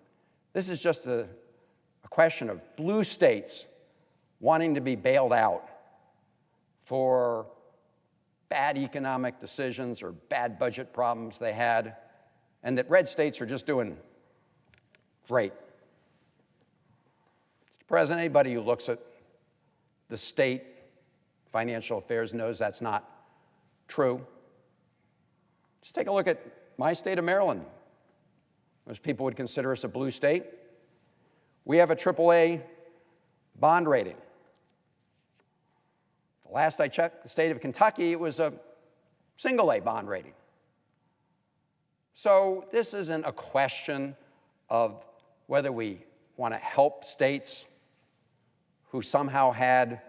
this is just a question of blue states wanting to be bailed out for bad economic decisions or bad budget problems they had, and that red states are just doing great. Mr. President, anybody who looks at the state financial affairs knows that's not true. Just take a look at my state of Maryland. Most people would consider us a blue state. We have a AAA bond rating. The last I checked, the state of Kentucky, it was a single A bond rating. So this isn't a question of whether we want to help states who somehow had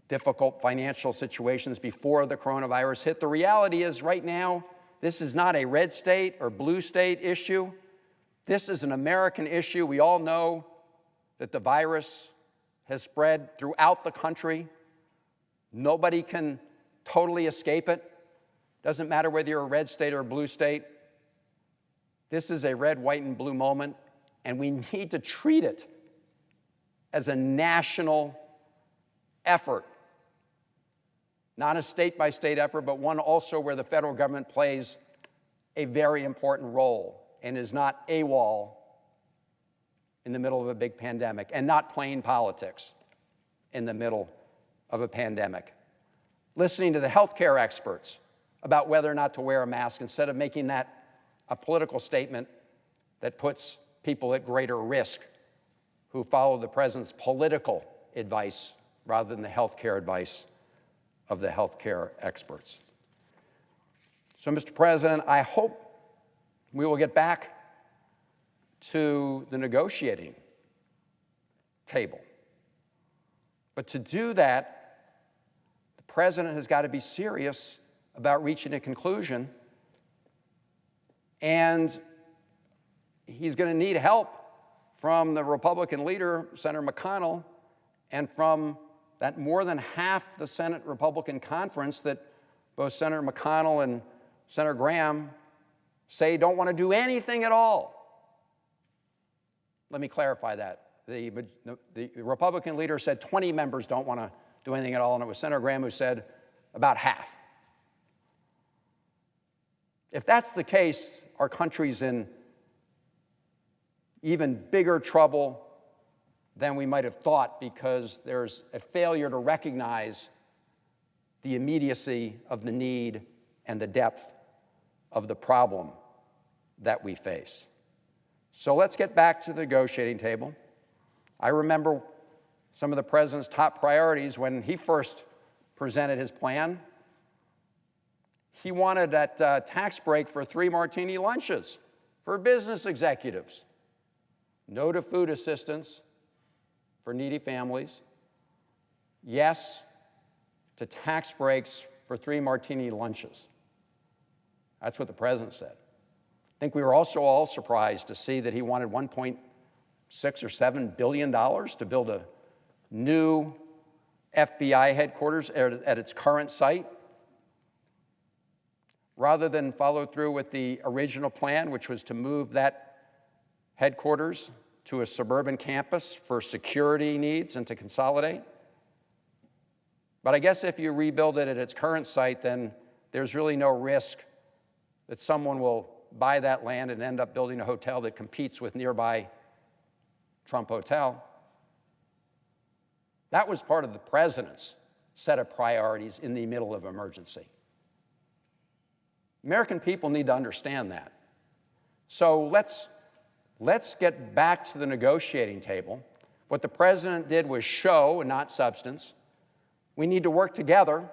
difficult financial situations before the coronavirus hit. The reality is right now, this is not a red state or blue state issue. This is an American issue. We all know that the virus has spread throughout the country. Nobody can totally escape it. Doesn't matter whether you're a red state or a blue state. This is a red, white, and blue moment, and we need to treat it as a national effort. Not a state-by-state effort, but one also where the federal government plays a very important role and is not AWOL in the middle of a big pandemic and not playing politics in the middle of a pandemic. Listening to the healthcare experts about whether or not to wear a mask instead of making that a political statement that puts people at greater risk who follow the president's political advice rather than the healthcare advice of the healthcare experts. So, Mr. President, I hope we will get back to the negotiating table. But to do that, the president has got to be serious about reaching a conclusion, and he's going to need help from the Republican leader, Senator McConnell, and from that more than half the Senate Republican conference that both Senator McConnell and Senator Graham say don't want to do anything at all. Let me clarify that. The Republican leader said 20 members don't want to do anything at all, and it was Senator Graham who said about half. If that's the case, our country's in even bigger trouble than we might have thought, because there's a failure to recognize the immediacy of the need and the depth of the problem that we face. So let's get back to the negotiating table. I remember some of the president's top priorities when he first presented his plan. He wanted that tax break for 3 martini lunches for business executives. No to food assistance for needy families. Yes to tax breaks for 3 martini lunches. That's what the president said. I think we were also all surprised to see that he wanted $1.6 or $7 billion to build a new FBI headquarters at its current site, rather than follow through with the original plan, which was to move that headquarters to a suburban campus for security needs and to consolidate. But I guess if you rebuild it at its current site, then there's really no risk that someone will buy that land and end up building a hotel that competes with nearby Trump Hotel. That was part of the president's set of priorities in the middle of emergency. American people need to understand that. So let's get back to the negotiating table. What the president did was show and not substance. We need to work together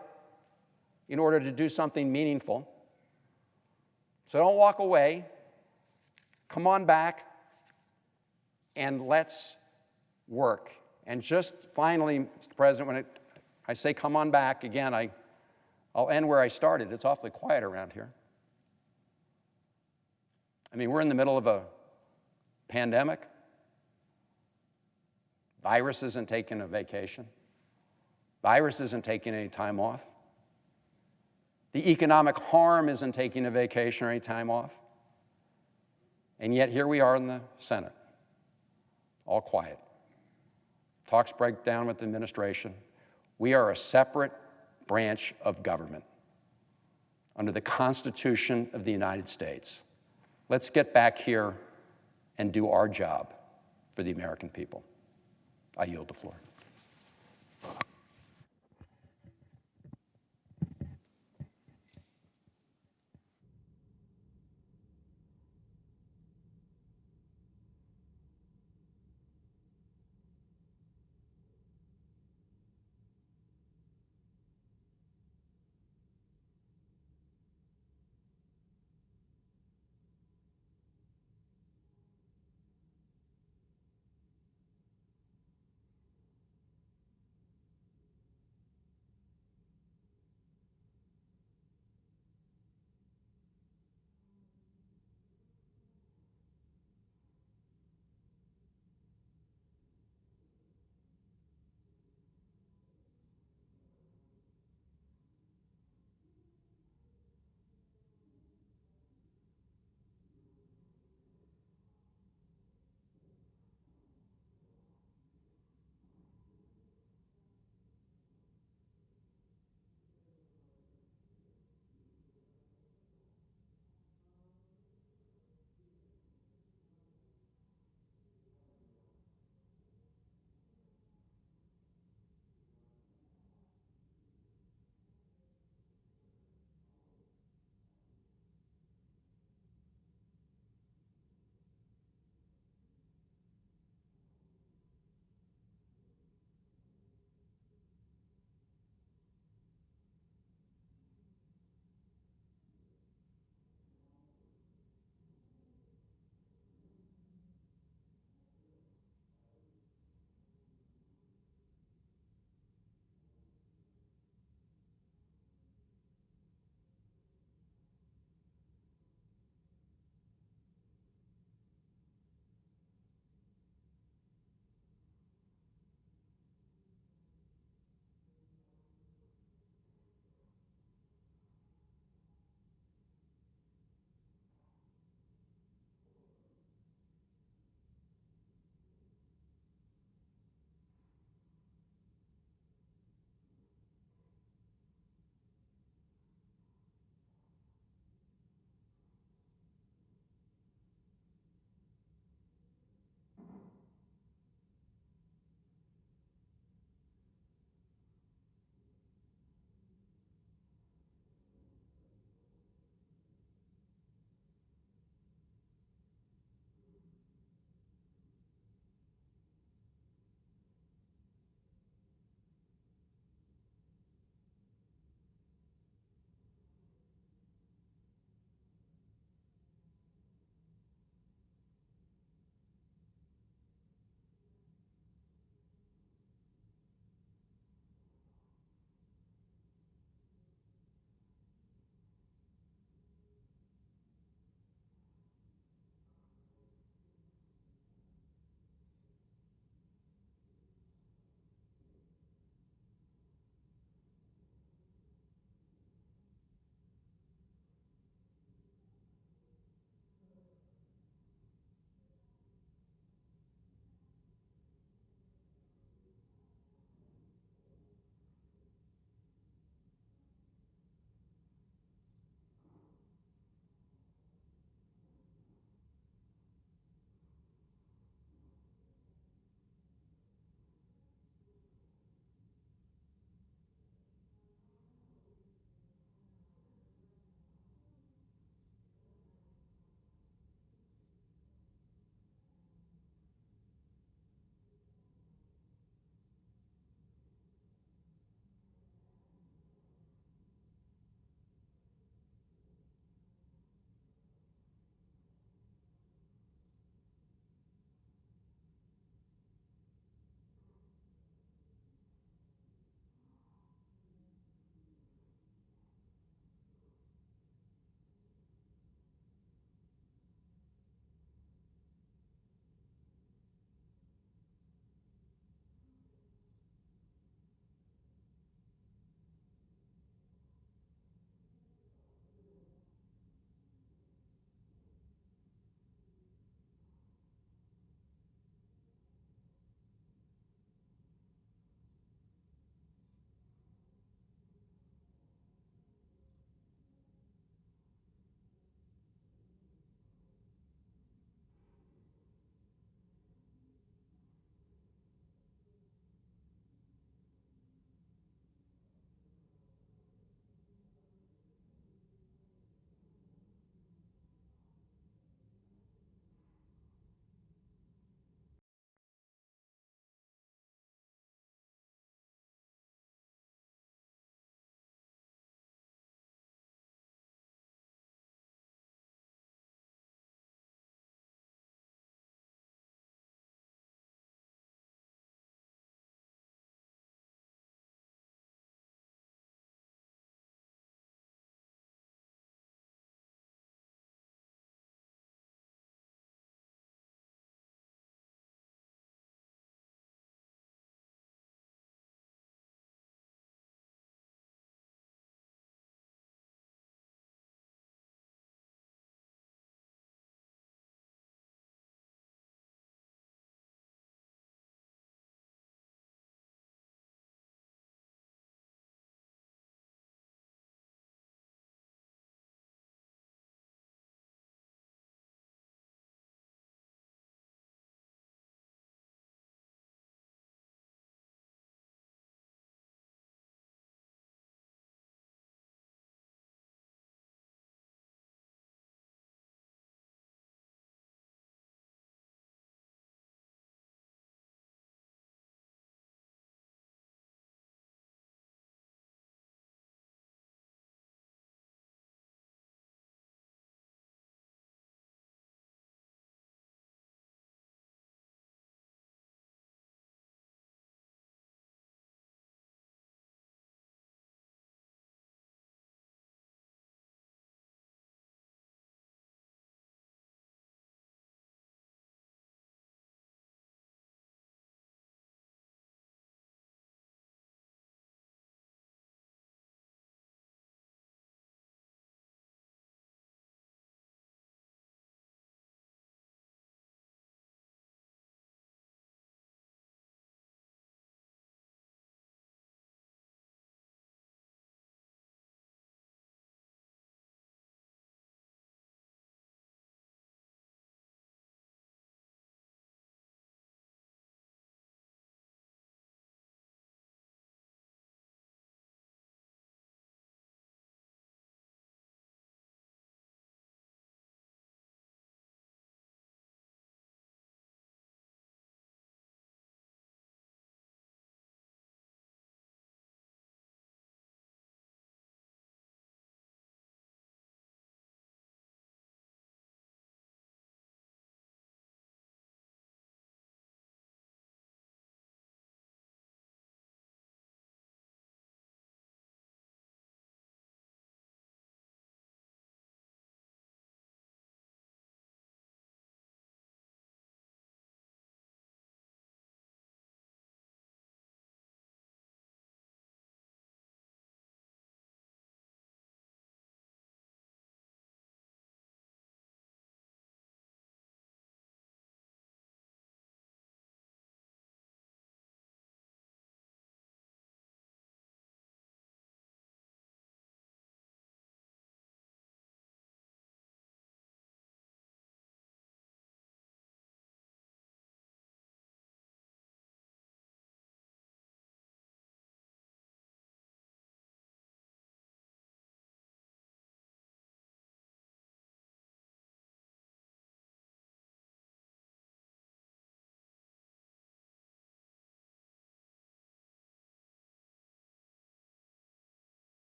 in order to do something meaningful. So don't walk away. Come on back, and let's work. And just finally, Mr. President, when I say come on back, again, I'll end where I started. It's awfully quiet around here. I mean, we're in the middle of a pandemic. Virus isn't taking a vacation. Virus isn't taking any time off. The economic harm isn't taking a vacation or any time off. And yet here we are in the Senate, all quiet. Talks break down with the administration. We are a separate branch of government under the Constitution of the United States. Let's get back here and do our job for the American people. I yield the floor.